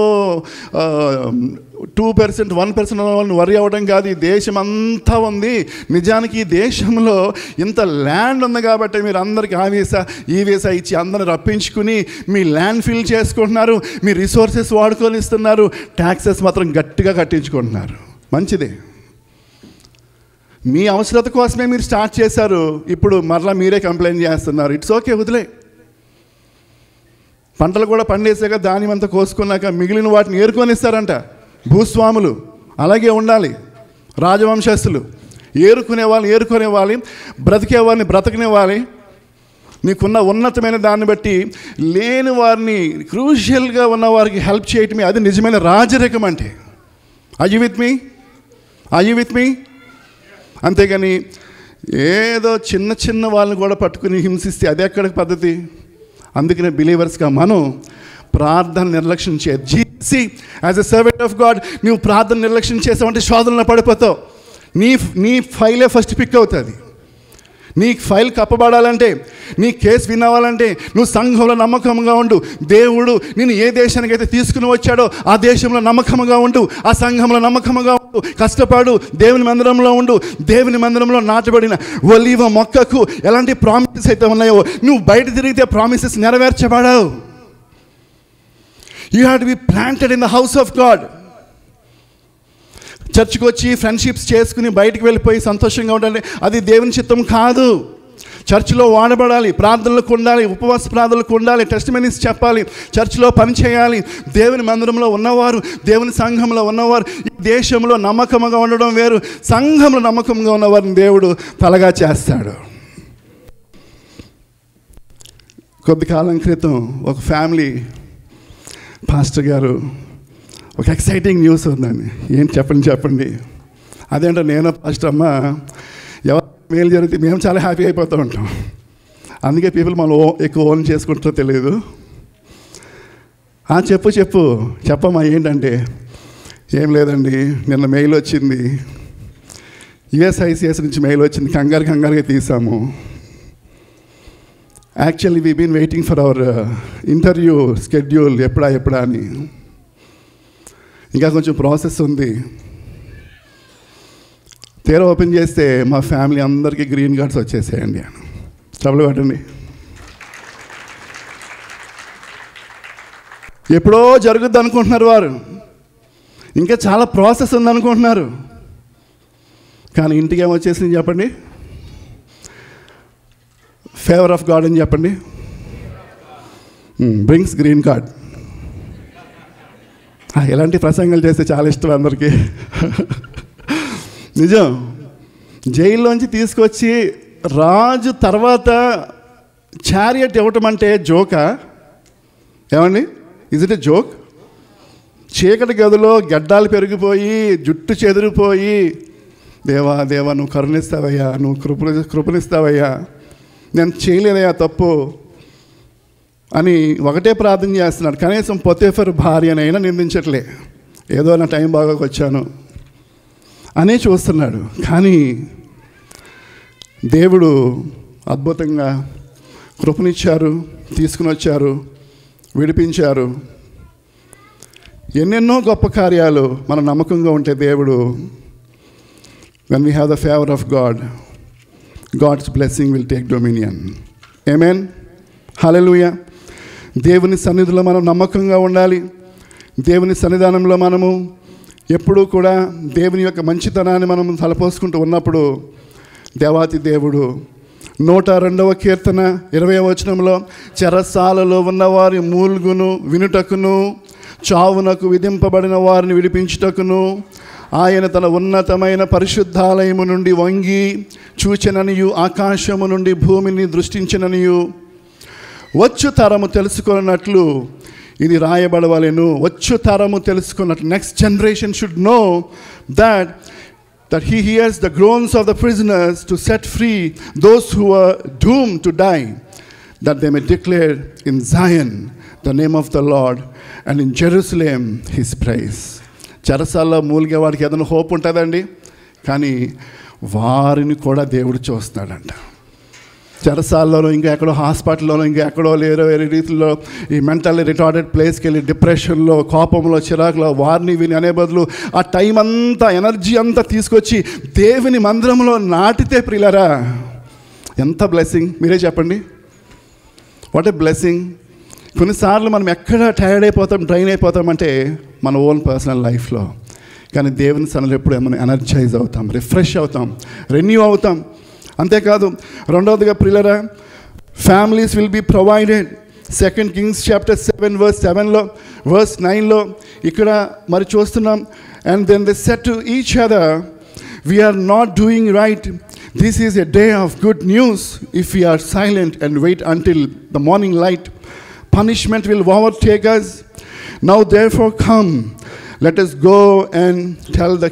2%, 1% వాళ్ళని వరి అవ్వడం కాదు. ఈ దేశం అంతా ఉంది. నిజానికి ఈ దేశంలో ఇంత ల్యాండ్ ఉంది కాబట్టి మీరు అందరికీ ఈ వీసా ఇచ్చి అందరిని రప్పించుకుని మీ ల్యాండ్ ఫిల్ చేసుకుంటున్నారు, మీ రిసోర్సెస్ వాడుకొని ఇస్తున్నారు, ట్యాక్సెస్ మాత్రం గట్టిగా కట్టించుకుంటున్నారు. మంచిదే. మీ అవసరత కోసమే మీరు స్టార్ట్ చేశారు, ఇప్పుడు మరలా మీరే కంప్లైంట్ చేస్తున్నారు. ఇట్స్ ఓకే, వదిలే. పంటలు కూడా పండేసాక ధాన్యం అంతా కోసుకున్నాక మిగిలిన వాటిని ఏరుకొని ఇస్తారంట భూస్వాములు. అలాగే ఉండాలి. రాజవంశస్థులు ఏరుకునేవాళ్ళు, బ్రతికేవాళ్ళని బ్రతకనివ్వాలి. నీకున్న ఉన్నతమైన దాన్ని బట్టి లేని వారిని, క్రూషియల్గా ఉన్న వారికి హెల్ప్ చేయటమే అది నిజమైన రాజరికం అంటే. Are you with me? అంతేగాని ఏదో చిన్న చిన్న వాళ్ళని కూడా పట్టుకుని హింసిస్తే అది ఎక్కడికి పద్ధతి? అందుకనే బిలీవర్స్గా మనం ప్రార్థన నిర్లక్ష్యం చేయదు. GC as a servant of God, నువ్వు ప్రార్థన నిర్లక్ష్యం చేసావంటే శోధనలో పడిపోతావు. నీ ఫైలే ఫస్ట్ పిక్ అవుతుంది. నీ ఫైల్ కప్పబడాలంటే, నీ కేసు వినవాలంటే నువ్వు సంఘంలో నమ్మకంగా ఉండు. దేవుడు నేను ఏ దేశానికి అయితే తీసుకుని వచ్చాడో ఆ దేశంలో నమ్మకంగా ఉండు, ఆ సంఘంలో నమ్మకంగా ఉండు, కష్టపడు, దేవుని మందిరంలో ఉండు. దేవుని మందిరంలో నాటబడిన ఒలీవ మొక్కకు ఎలాంటి ప్రామిసెస్ అయితే ఉన్నాయో నువ్వు బయట తిరిగితే ప్రామిసెస్ నెరవేర్చబడవు. You have to be planted in the house of God. చర్చ్కి వచ్చి ఫ్రెండ్షిప్స్ చేసుకుని బయటికి వెళ్ళిపోయి సంతోషంగా ఉండాలి, అది దేవుని చిత్తం కాదు. చర్చిలో వాడబడాలి, ప్రార్థనలకు ఉండాలి, ఉపవాస ప్రార్థనలకు ఉండాలి, టెస్టిమనీస్ చెప్పాలి, చర్చిలో పని చేయాలి. దేవుని మందిరంలో ఉన్నవారు, దేవుని సంఘంలో ఉన్నవారు ఈ దేశంలో నమ్మకంగా ఉండడం వేరు, సంఘంలో నమ్మకంగా ఉన్నవారిని దేవుడు తలగా చేస్తాడు. కొద్ది కాలం క్రితం ఒక ఫ్యామిలీ పాస్టర్ గారు ఒక ఎక్సైటింగ్ న్యూస్ ఉందండి. ఏంటి చెప్పండి. అదేంటో నేను పాస్టర్ అమ్మ ఎవరు మేలు జరిగితే మేము చాలా హ్యాపీ అయిపోతూ ఉంటాం. అందుకే పీపుల్ మనం ఎక్కువ ఓన్ చేసుకుంటారో తెలియదు. చెప్పమ్మా ఏంటంటే, ఏం లేదండి, నిన్న మెయిల్ వచ్చింది, USICS నుంచి మెయిల్ వచ్చింది, కంగారుగా తీసాము. Actually we been waiting for our interview schedule ఎప్పుడా అని. ఇంకా కొంచెం ప్రాసెస్ ఉంది. తీరా ఓపెన్ చేస్తే మా ఫ్యామిలీ అందరికీ గ్రీన్ కార్డ్స్ వచ్చేసాయండి. ట్రబుల్ పట్టండి. ఎప్పుడో జరుగుద్ది అనుకుంటున్నారు వారు, ఇంకా చాలా ప్రాసెస్ ఉందనుకుంటున్నారు. కానీ ఇంటికి ఏమొచ్చేసింది చెప్పండి? ఫేవర్ ఆఫ్ గాడ్ అని చెప్పండి. Brings green card. ఎలాంటి ప్రసంగాలు చేస్తే చాలా ఇష్టం అందరికీ. నిజం. జైల్లోంచి తీసుకొచ్చి రాజు తర్వాత చారియట్ ఇవ్వటం అంటే జోకా? ఏమండి, ఇజ్ ఇట్ ఎ జోక్? చీకటి గదిలో గడ్డాలు పెరిగిపోయి, జుట్టు చెదిరిపోయి, దేవా నువ్వు కరుణిస్తావయ్యా, నువ్వు కృపణిస్తావయ్యా, నేను చేయలేదయ్యా తప్పు అని ఒకటే ప్రార్థన చేస్తున్నాడు. కనీసం పొతేఫర్ భార్యనైనా నిందించట్లే, ఏదో నా టైం బాగా వచ్చాను అనే చూస్తున్నాడు. కానీ దేవుడు అద్భుతంగా కృపనిచ్చారు, తీసుకుని వచ్చారు, విడిపించారు. ఎన్నెన్నో గొప్ప కార్యాలు మన నమ్మకంగా ఉంటే దేవుడు, when we have the favor of God, God's blessing will take dominion. Amen. Hallelujah. దేవుని సన్నిధిలో మనం నమ్మకంగా ఉండాలి. దేవుని సన్నిధానంలో మనము ఎప్పుడూ కూడా దేవుని యొక్క మంచితనాన్ని మనం తలపోసుకుంటూ ఉన్నప్పుడు దేవాతి దేవుడు 102వ కీర్తన 20వ వచనంలో, చెరసాలలో ఉన్నవారి మూల్గును వినుటకును, చావునకు విధింపబడిన వారిని విడిపించుటకును ఆయన తన ఉన్నతమైన పరిశుద్ధాలయము నుండి వంగి చూచెననియు, ఆకాశము నుండి భూమిని దృష్టించిననియు, వచ్చు తరము తెలుసుకున్నట్లు ఇది రాయబడవలెను. వచ్చు తరము తెలుసుకున్నట్లు, next generation should know that he hears the groans of the prisoners to set free those who are doomed to die, that they may declare in Zion the name of the Lord and in Jerusalem his praise. చెరసాల్లో మూలిగే వాడికి ఏదైనా hope ఉంటుందండి, కానీ వారిని కూడా దేవుడు చూస్తున్నాడంట. చెరసాల్లోనూ, ఇంకా ఎక్కడో హాస్పిటల్లోనూ, ఇంకా ఎక్కడో వేరే రీతిలో ఈ మెంటల్లీ రిటార్డెడ్ ప్లేస్కి వెళ్ళి డిప్రెషన్లో, కోపంలో, చిరాకులో వారిని విని అనే బదులు ఆ టైం అంతా, ఎనర్జీ అంతా తీసుకొచ్చి దేవుని మందిరంలో నాటితే ప్రియులారా ఎంత బ్లెస్సింగ్. మీరే చెప్పండి, వాట్ ఏ బ్లెస్సింగ్. కొన్నిసార్లు మనం ఎక్కడ టైర్డ్ అయిపోతాం, డ్రైన్ అయిపోతామంటే మన ఓన్ పర్సనల్ లైఫ్లో. కానీ దేవుని సన్నిధిలో ఎప్పుడు మనం ఎనర్జైజ్ అవుతాం, రిఫ్రెష్ అవుతాం, రెన్యూ అవుతాం. అంతేకాదు, రెండవదిగా ప్రియులారా, families will be provided. 2 Kings chapter 7 verse 7లో, verse 9లో ఇక్కడ మరి చూస్తున్నాం. And then they said to each other, we are not doing right. This is a day of good news. If we are silent and wait until the morning light, punishment will overtake us. Now therefore come, let us go and tell the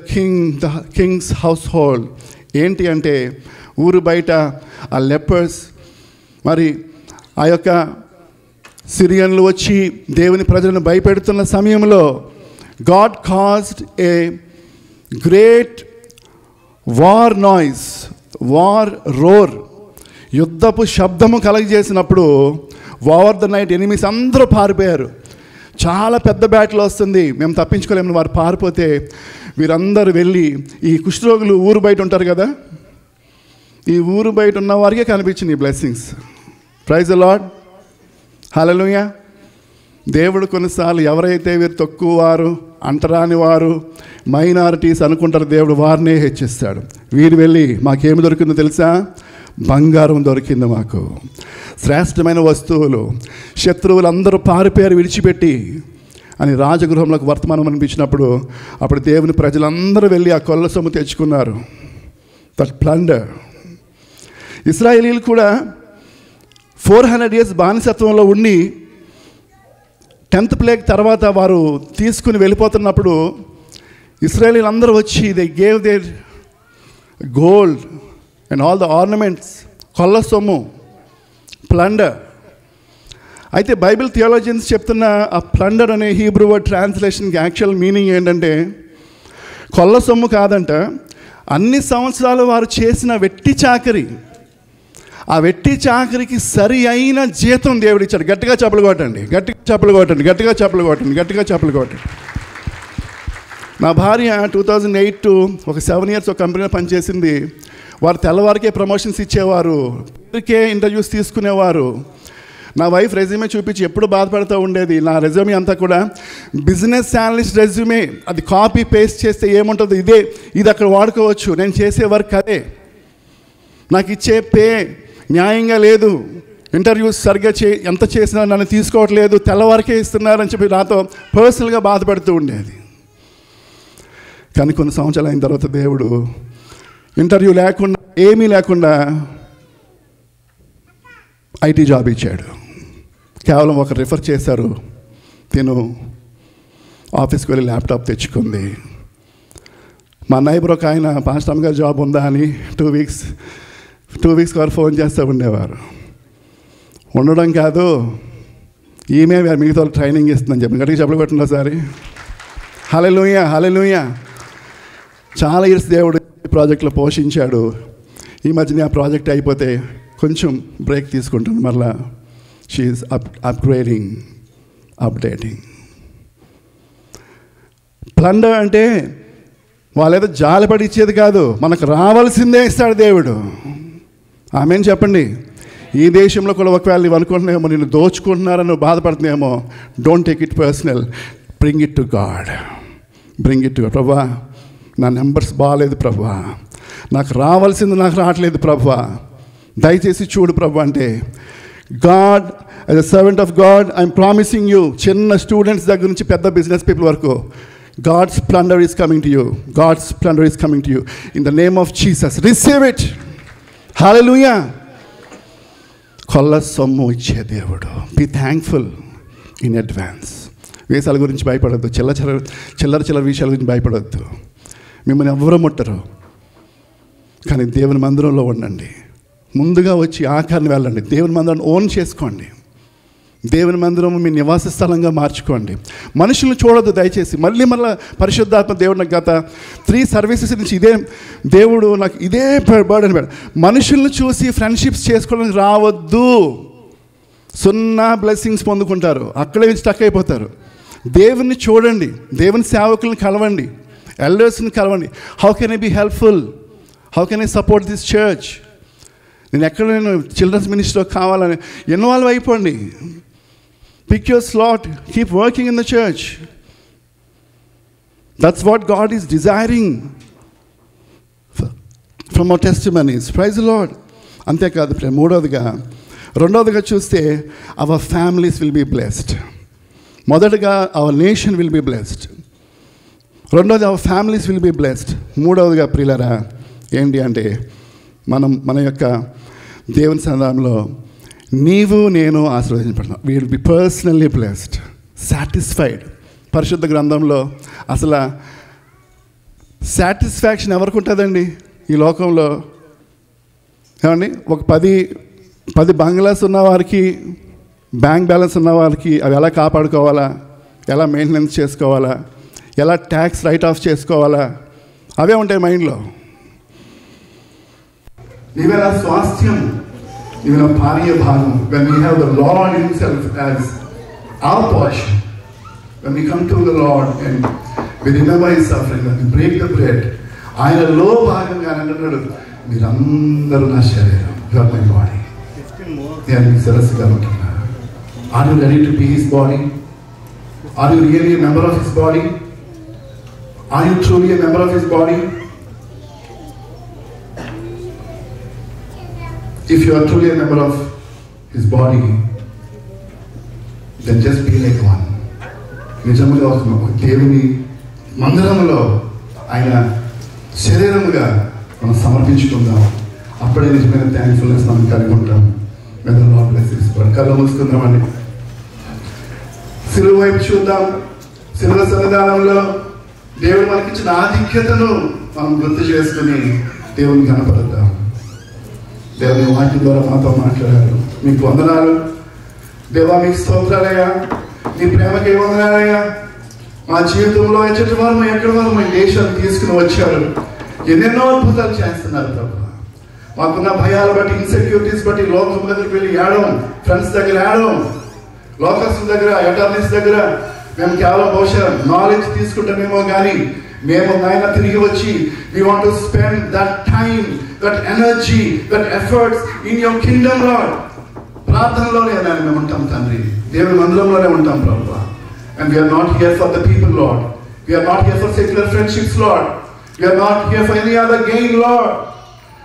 king's household. ఏంటి అంటే ఊరు బయట ఆ lepers, మరి ఆ యొక్క సిరియన్లు వచ్చి దేవుని ప్రజలను భయపెడుతున్న సమయంలో God caused a great war noise, war roar, యుద్ధపు శబ్దము కలగజేసినప్పుడు ఓవర్ ద నైట్ ఎనిమీస్ అందరూ పారిపోయారు. చాలా పెద్ద బ్యాటిల్ వస్తుంది, మేము తప్పించుకోలేము. వారు పారిపోతే వీరందరూ వెళ్ళి, ఈ కుష్ఠరోగులు ఊరు బయట ఉంటారు కదా, ఈ ఊరు బయట ఉన్న వారికే కనిపించింది ఈ బ్లెస్సింగ్స్. ప్రైజ్ ద లార్డ్, హల్లెలూయా. దేవుడు కొన్నిసార్లు ఎవరైతే వీరు తక్కువ వారు, అంటరాని వారు, మైనారిటీస్ అనుకుంటారు, దేవుడు వారినే హెచ్చిస్తాడు. వీరు వెళ్ళి మాకేమి దొరికిందో తెలుసా? బంగారం దొరికింది మాకు, శ్రేష్టమైన వస్తువులు. శత్రువులు అందరూ పారిపోయారు విడిచిపెట్టి అని రాజగృహంలోకి వర్తమానం అనిపించినప్పుడు అప్పుడు దేవుని ప్రజలందరూ వెళ్ళి ఆ కొల్ల సొమ్ము తెచ్చుకున్నారు. That plunder. ఇశ్రాయేలీలు కూడా 400 years బానిసత్వంలో ఉండి 10th plague తర్వాత వారు తీసుకుని వెళ్ళిపోతున్నప్పుడు ఇశ్రాయేలీలు అందరూ వచ్చి they gave their gold and all the ornaments, కొల్ల సొమ్ము, ప్లండర్. అయితే బైబిల్ థియాలజియన్స్ చెప్తున్న ఆ ప్లండర్ అనే హీబ్రూ వర్డ్ ట్రాన్స్లేషన్కి యాక్చువల్ మీనింగ్ ఏంటంటే కొల్ల సొమ్ము కాదంట, అన్ని సంవత్సరాలు వారు చేసిన వెట్టి చాకరీ, ఆ వెట్టి చాకరికి సరి అయిన జీతం దేవుడిచ్చాడు. గట్టిగా చప్పలు కొట్టండి, గట్టిగా చప్పలు కొట్టండి, గట్టిగా చప్పలు కొట్టండి, గట్టిగా చప్పలు కొట్టండి. నా భార్య 2008 to ఒక 7 years ఒక కంపెనీలో పనిచేసింది. వారు తెల్లవారికే ప్రమోషన్స్ ఇచ్చేవారు, ఇప్పటికే ఇంటర్వ్యూస్ తీసుకునేవారు. నా వైఫ్ రెజ్యూమే చూపించి ఎప్పుడు బాధపడుతూ ఉండేది. నా రెజ్యూమే అంతా కూడా బిజినెస్ అనలిస్ట్ రెజ్యూమే, అది కాపీ పేస్ట్ చేస్తే ఏముంటుందో ఇది అక్కడ వాడుకోవచ్చు, నేను చేసే వర్క్ అదే, నాకు ఇచ్చే పే న్యాయంగా లేదు, ఇంటర్వ్యూస్ సరిగ్గా ఎంత చేసినా నన్ను తీసుకోవట్లేదు, తెల్లవారికే ఇస్తున్నారని చెప్పి నాతో పర్సనల్గా బాధపడుతూ ఉండేది. కానీ కొన్ని సంవత్సరాలు అయిన తర్వాత దేవుడు ఇంటర్వ్యూ లేకుండా, ఏమీ లేకుండా ఐటీ జాబ్ ఇచ్చాడు. కేవలం ఒకరు రిఫర్ చేశారు, తిను ఆఫీస్కి వెళ్ళి ల్యాప్టాప్ తెచ్చుకుంది. మా నైబర్ ఒక ఆయన పాస్టర్ గారు జాబ్ ఉందా అని 2 weeks వారు ఫోన్ చేస్తూ ఉండేవారు. ఉండడం కాదు, ఈమె మిగతా ట్రైనింగ్ ఇస్తుందని చెప్పి గట్టిగా చెప్పలు కొట్టిన సారి. హల్లెలూయా, హల్లెలూయా. చాలా ఇయర్స్ దేవుడు ప్రాజెక్ట్లో పోషించాడు. ఈ మధ్యనే ఆ ప్రాజెక్ట్ అయిపోతే కొంచెం బ్రేక్ తీసుకుంటాను, మరలా షీఈస్ అప్గ్రేడింగ్, అప్డేటింగ్. ప్లండర్ అంటే వాళ్ళేదో జాలిపడి ఇచ్చేది కాదు, మనకు రావాల్సిందే ఇస్తాడు దేవుడు. ఆమెను చెప్పండి. ఈ దేశంలో కూడా ఒకవేళ నువ్వు అనుకుంటున్నామో నిన్ను దోచుకుంటున్నారని నువ్వు బాధపడుతున్నామో, don't take it personal, bring it to God, bring it to God. ప్రభువా, నా నెంబర్స్ బాగాలేదు ప్రభువా, నాకు రావాల్సింది నాకు రావట్లేదు ప్రభువా, దయచేసి చూడు ప్రభు అంటే, God as a servant of God I'm promising you, చిన్న స్టూడెంట్స్ దగ్గర నుంచి పెద్ద బిజినెస్ పీపుల్ వరకు, God's plunder is coming to you. God's plunder is coming to you. In the name of Jesus, receive it. Hallelujah. కొల్ల సొమ్ము ఇచ్చే దేవుడు. Be thankful in advance. వేసాల గురించి భయపడద్దు, చిల్లర విషయాల గురించి భయపడద్దు. మిమ్మల్ని ఎవ్వరూ ముట్టరు. కానీ దేవుని మందిరంలో ఉండండి. ముందుగా వచ్చి ఆఖరిని వెళ్ళండి. దేవుని మందిరాన్ని ఓన్ చేసుకోండి. దేవుని మందిరం మీ నివాస స్థలంగా మార్చుకోండి. మనుషులను చూడొద్దు దయచేసి. మళ్ళీ పరిశుద్ధాత్మ దేవుడు నాకు గత 3 services నుంచి దేవుడు నాకు ఇదే బర్డెన్ పెట్టాడు. మనుషులను చూసి ఫ్రెండ్షిప్స్ చేసుకోవడానికి రావద్దు. 0 blessings పొందుకుంటారు, అక్కడే స్టక్ అయిపోతారు. దేవుని చూడండి, దేవుని సేవకులను కలవండి, ఎల్డర్స్ని కలవండి. How can I be helpful, how can I support this church, నేను చిల్డ్రన్స్ మినిస్ట్రీలో కావాలని ఇన్వాల్వ్ అయిపోండి. Pick your slot, keep working in the church. That's what God is desiring from our testimonies. Praise the Lord. అంతేకాదు, రెండవదిగా చూస్తే our families will be blessed. మొదటగా our nation will be blessed. రెండవది our families will be blessed. మూడవదిగా ప్రియులారా ఏంటి అంటే మన యొక్క దేవుని సన్నిధానంలో నీవు నేను ఆశీర్వదించబడతాం. We will be personally blessed, satisfied. పరిశుద్ధ గ్రంథంలో అసలు సాటిస్ఫాక్షన్ ఎవరికి ఉంటుందండి ఈ లోకంలో? ఏమండి, ఒక 10 బంగ్లాస్ ఉన్నవారికి, బ్యాంక్ బ్యాలెన్స్ ఉన్నవారికి అవి ఎలా కాపాడుకోవాలా, ఎలా మెయింటెనెన్స్ చేసుకోవాలా, ఎలా ట్యాక్స్ రైట్ ఆఫ్ చేసుకోవాలా, అవే ఉంటాయి మైండ్లో. నీవేళ స్వాస్థ్యం, నీవేళ భార్య భాగం. when we have the Lord himself as our portion, when we come to the Lord and we remember his suffering, when we break the bread, ఆయనలో భాగంగా అంటున్నాడు, మీరందరూ నా శరీరం, you are my body. నేను మీకు సరస్సుగా ఉంటున్నా. Are you ready to be his body? Are you really a member of his body? Are you truly a member of his body? If you are truly a member of his body, then just be like one. నిజముగా దేవుని మందిరంలో ఆయన శరీరముగా మనం సమర్పించుకుందాం. అప్పుడే నిజమైన thankfulness మనం కలిగి ఉంటాం. కళ్ళు మూసుకుందామండి. సిలువ వైపు చూద్దాం. సిలువ సన్నిధానంలో దేవుడు మనకిచ్చిన ఆధిక్యతను మనం గుర్తు చేసుకుని దేవుని కనపడతాం. దేవుని వాక్యం ద్వారా మాతో మాట్లాడారు. మీకు వందనాలు దేవా, మీకు స్తోత్రాలయ్యా. నీ ప్రేమకి వందనాలయ్యా. మా జీవితంలో ఎచ్చటి వారు ఎక్కడి వారు మా దేశాన్ని తీసుకుని వచ్చారు. ఎన్నెన్నో అద్భుతాలు చేస్తున్నారు ప్రభు. మాకున్న భయాలు బట్టి, ఇన్సెక్యూరిటీస్ బట్టి లోకం దగ్గరికి వెళ్ళి ఏడవం, ఫ్రెండ్స్ దగ్గర ఏడవం, లోకల్స్ దగ్గర, అటార్నీస్ దగ్గర మేము కేవలం బహుశా నాలెడ్జ్ తీసుకుంటామేమో కానీ మేము నాయన తిరిగి వచ్చి we want to spend that time, that energy, that efforts in your kingdom, Lord. ప్రార్థనలోనే మేము ఉంటాం తండ్రి, దేవుని మందిరంలోనే ఉంటాం ప్రభువా. And we are not here for the people, Lord. We are not here for secular friendships, Lord. We are not here for any other gain, Lord.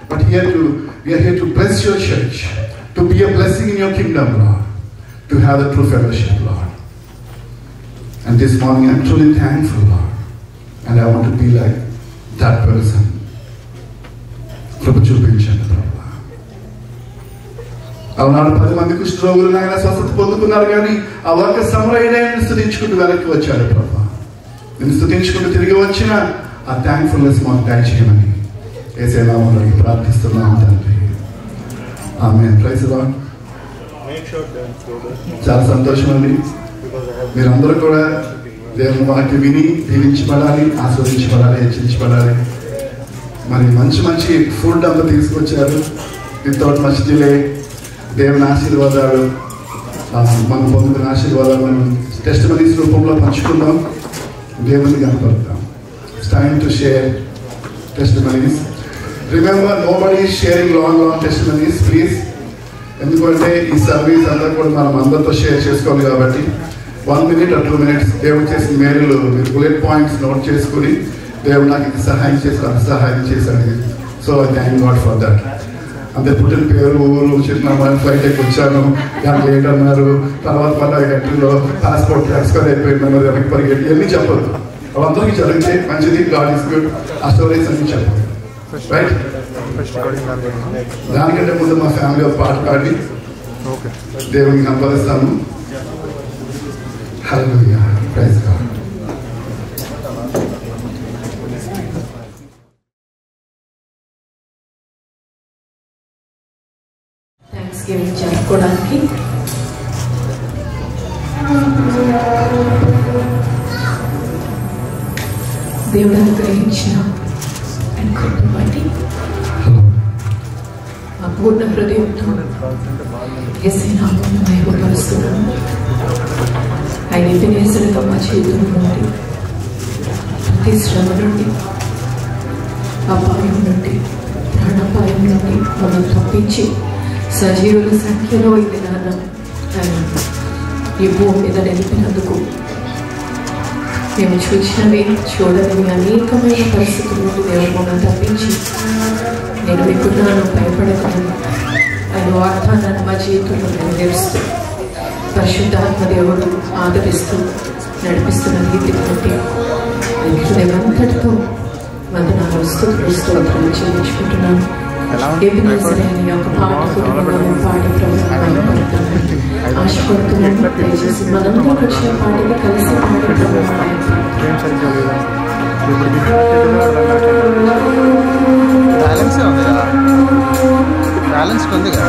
But we are here to bless your church, to be a blessing in your kingdom, Lord, to have the true fellowship, Lord. And this morning I am truly thankful, Lord, and I want to be like that person. కృప చూపించండి ప్రభువా. అవునాడు 10 మంది కుష్ఠరోగులు ఆయన స్వస్థత పొందుకున్నారు, కానీ ఆ ఒక్క సమరయుడైన స్తుతించుకుంటూ వెనక్కి వచ్చాడు ప్రభువా. నేను స్తుతించుకుంటూ తిరిగి వచ్చిన ఆ థ్యాంక్ఫుల్నెస్ మాకు దయచేయమని యేసయ్య నామములో ప్రార్థిస్తున్నాను తండ్రి. ఆమేన్. Praise the Lord. చాలా సంతోషం అండి. మీరందరూ కూడా దేవుని వాక్యం విని దీవించబడాలి, ఆస్వాదించబడాలి, హెచ్చించబడాలి. మరి మంచి ఫుడ్ అంతా తీసుకొచ్చారు. వితౌట్ మచ్ డిలే దేవుని ఆశీర్వాదాలు, మనం పొందుకున్న ఆశీర్వాదాలు మనం టెస్టిమనీస్ రూపంలో పంచుకుందాం, దేవుని కనపడతాం. It's time to share testimonies. Remember, nobody is sharing long testimonies please. ఎందుకంటే ఈ సర్వీస్ అంతా కూడా మనం అందరితో షేర్ చేసుకోవాలి కాబట్టి 1 minute or 2 minutes దేవుడు చేసిన మేలులు మీరు బుల్లెట్ పాయింట్స్ నోట్ చేసుకుని, దేవుడు నాకు ఇది సహాయం చేశాడు, సహాయం చేశాడు. So I thank God for that. అంతే పుట్టిన పేరు, ఊరు, చిన్న ఫ్లైట్ ఎక్కి వచ్చాను, దాంట్లో లేట్ అన్నారు, తర్వాత మళ్ళీ ఎంట్రీలో పాస్పోర్ట్ ట్రాన్స్ఫర్ అయిపోయింది, వెనక్కి పరిగెట్టి ఇవన్నీ చెప్పదు. వాళ్ళందరికీ జరిగితే మంచిది, గాడ్ ఇస్ గుడ్, ఆ స్టోరీస్ అన్ని చెప్పదు, రైట్? దానికంటే ముందు మా ఫ్యామిలీ ఒక పాట పాడి దేవుడిని సంపాదిస్తాము. హల్లెలూయా, ప్రైజ్ గాడ్. థాంక్స్‌గివింగ్ జరుపుకోవడానికి దేవుడు అనుగ్రహించిన బట్టి ఆ పూర్ణ హృదయంతో యేసయ్య నామమును మహిమపరుస్తున్నాము. ఆయన ఎబెనేజరుగా మా జీవితం నుండి, ప్రతి శ్రమ నుండి, అపాయం నుండి, ప్రాణాపాయం నుండి మనం తప్పించి సజీవుల సంఖ్యలో ఇది నాన్న ఆయన ఈ భూమి మీద నిలిపినందుకు మేము చూసినవి చూడని అనేకమైన పరిస్థితుల నుండి దేవుడు మమ్మల్ని తప్పించి నేను ఎక్కున్నాను, భయపడతాను ఆయన వాగ్దానాన్ని మా జీవితంలో నెరవేరుస్తూ పరిశుద్ధాత్మ దేవుడు ఆదరిస్తూ నడిపిస్తున్న రీతి బట్టి హృదయమంతటితో వందనాలు స్తుతులు స్తోత్రాలు చెల్లించుకుంటున్నాను. ఎబినేజర్ అనే ఒక పాట కుటుంబంలో పాడి ఆశపడుతున్నాను. దయచేసి మనందరం వచ్చిన పాటని కలిసి బ్యాలెన్స్ ఉంది కదా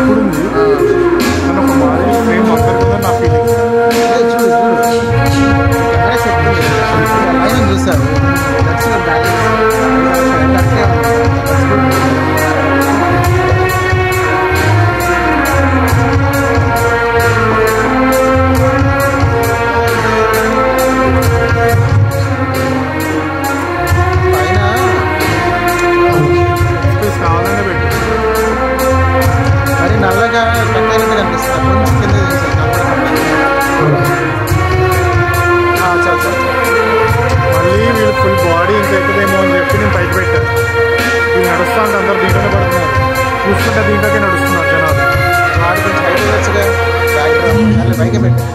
చూసారు మరి నల్లగా కట్టైనట్టు కనిపిస్తుంది. కొంచెం కింద మళ్ళీ వీళ్ళు ఫుల్ బాడీ ఇంత ఎక్కుదేమో అని చెప్పి నేను పైకి పెట్టాను. వీళ్ళు నడుస్తూ ఉంటే అందరు దీంట్లోనే పడుతున్నారు. చూసుకుంటే దీంట్లోకే నడుస్తున్నారు జనాలు. వాడి కొంచెం హైట్ వచ్చగా బ్యాక్గ్రౌండ్ పైకి పెట్టాను.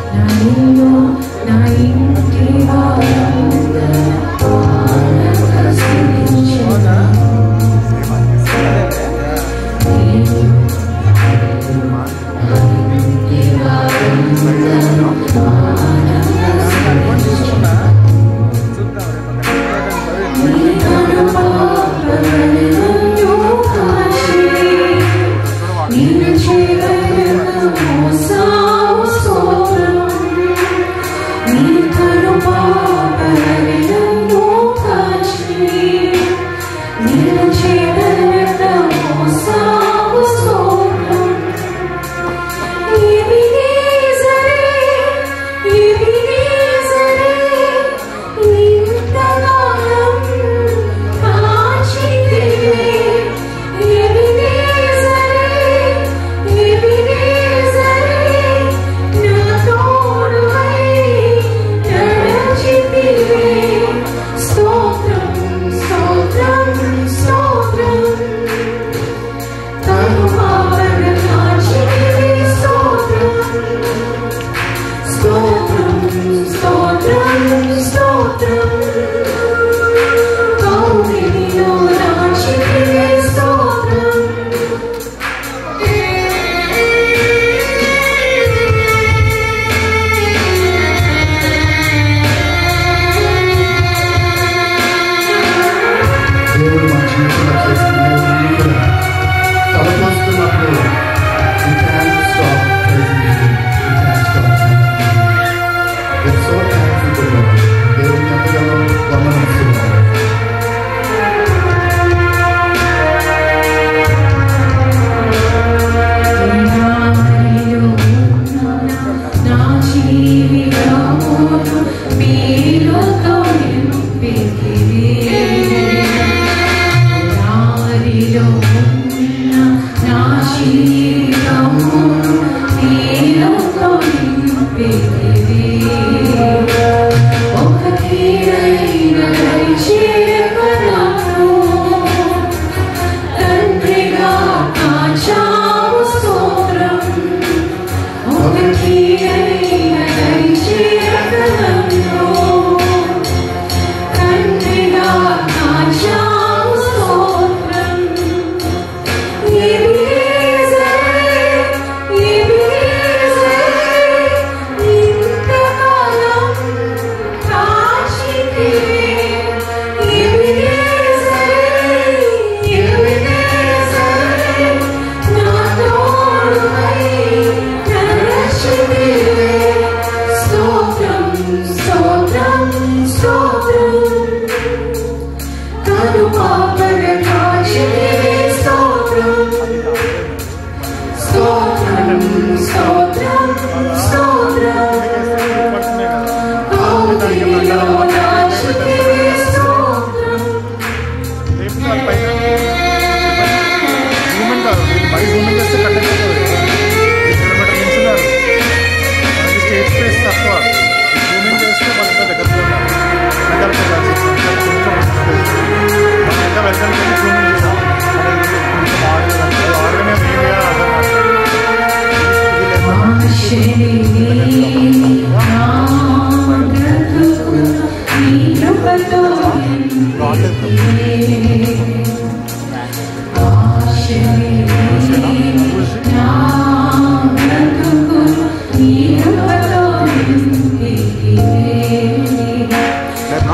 Share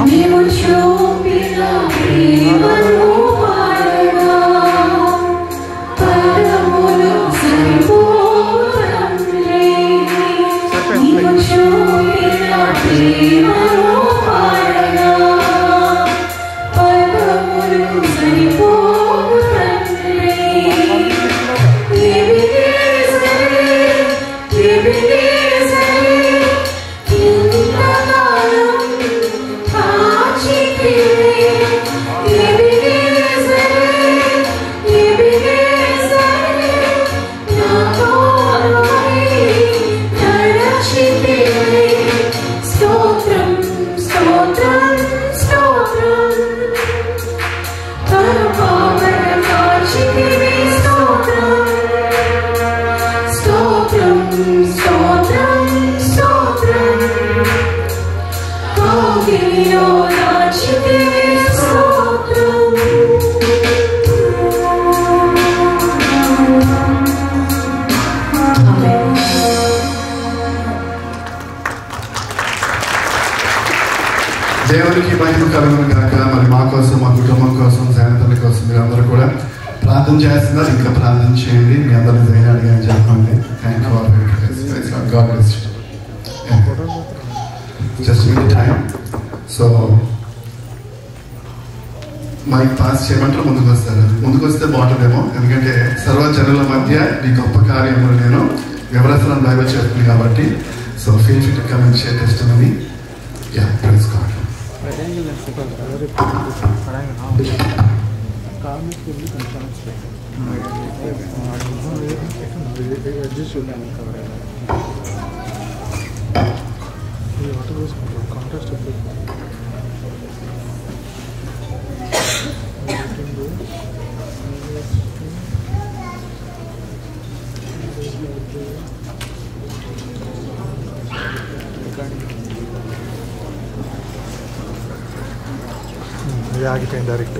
నీవు చూపిన ప్రేమను పాడగా పదములు సరిపోవడంలే. నీవు చూపిన ప్రేమను పాడగా పదములు సరిపోవడంలే. దేవునికి మహిమ కలుగును గాక. మరి మా కోసం, మా కుటుంబం కోసం, శాంతల కోసం మీరు అందరూ కూడా ప్రార్థన చేస్తున్నారు. ఇంకా ప్రార్థన చేయండి. మీ అందరినీ ధైర్యాన్ని అని చెప్పండి. Thank you all. God bless you. Just with time. So mic pass చేయమంటారు, ముందుకు వస్తారు. ముందుకు వస్తే బాగుంటుందేమో, ఎందుకంటే సర్వజనుల మధ్య ఈ గొప్ప కార్యములు నేను వివరణ లైవ్ చేస్తుంది కాబట్టి. So feel free to come and share testimony. Yeah, praise God. ఆగిపోయింది డైరెక్ట్.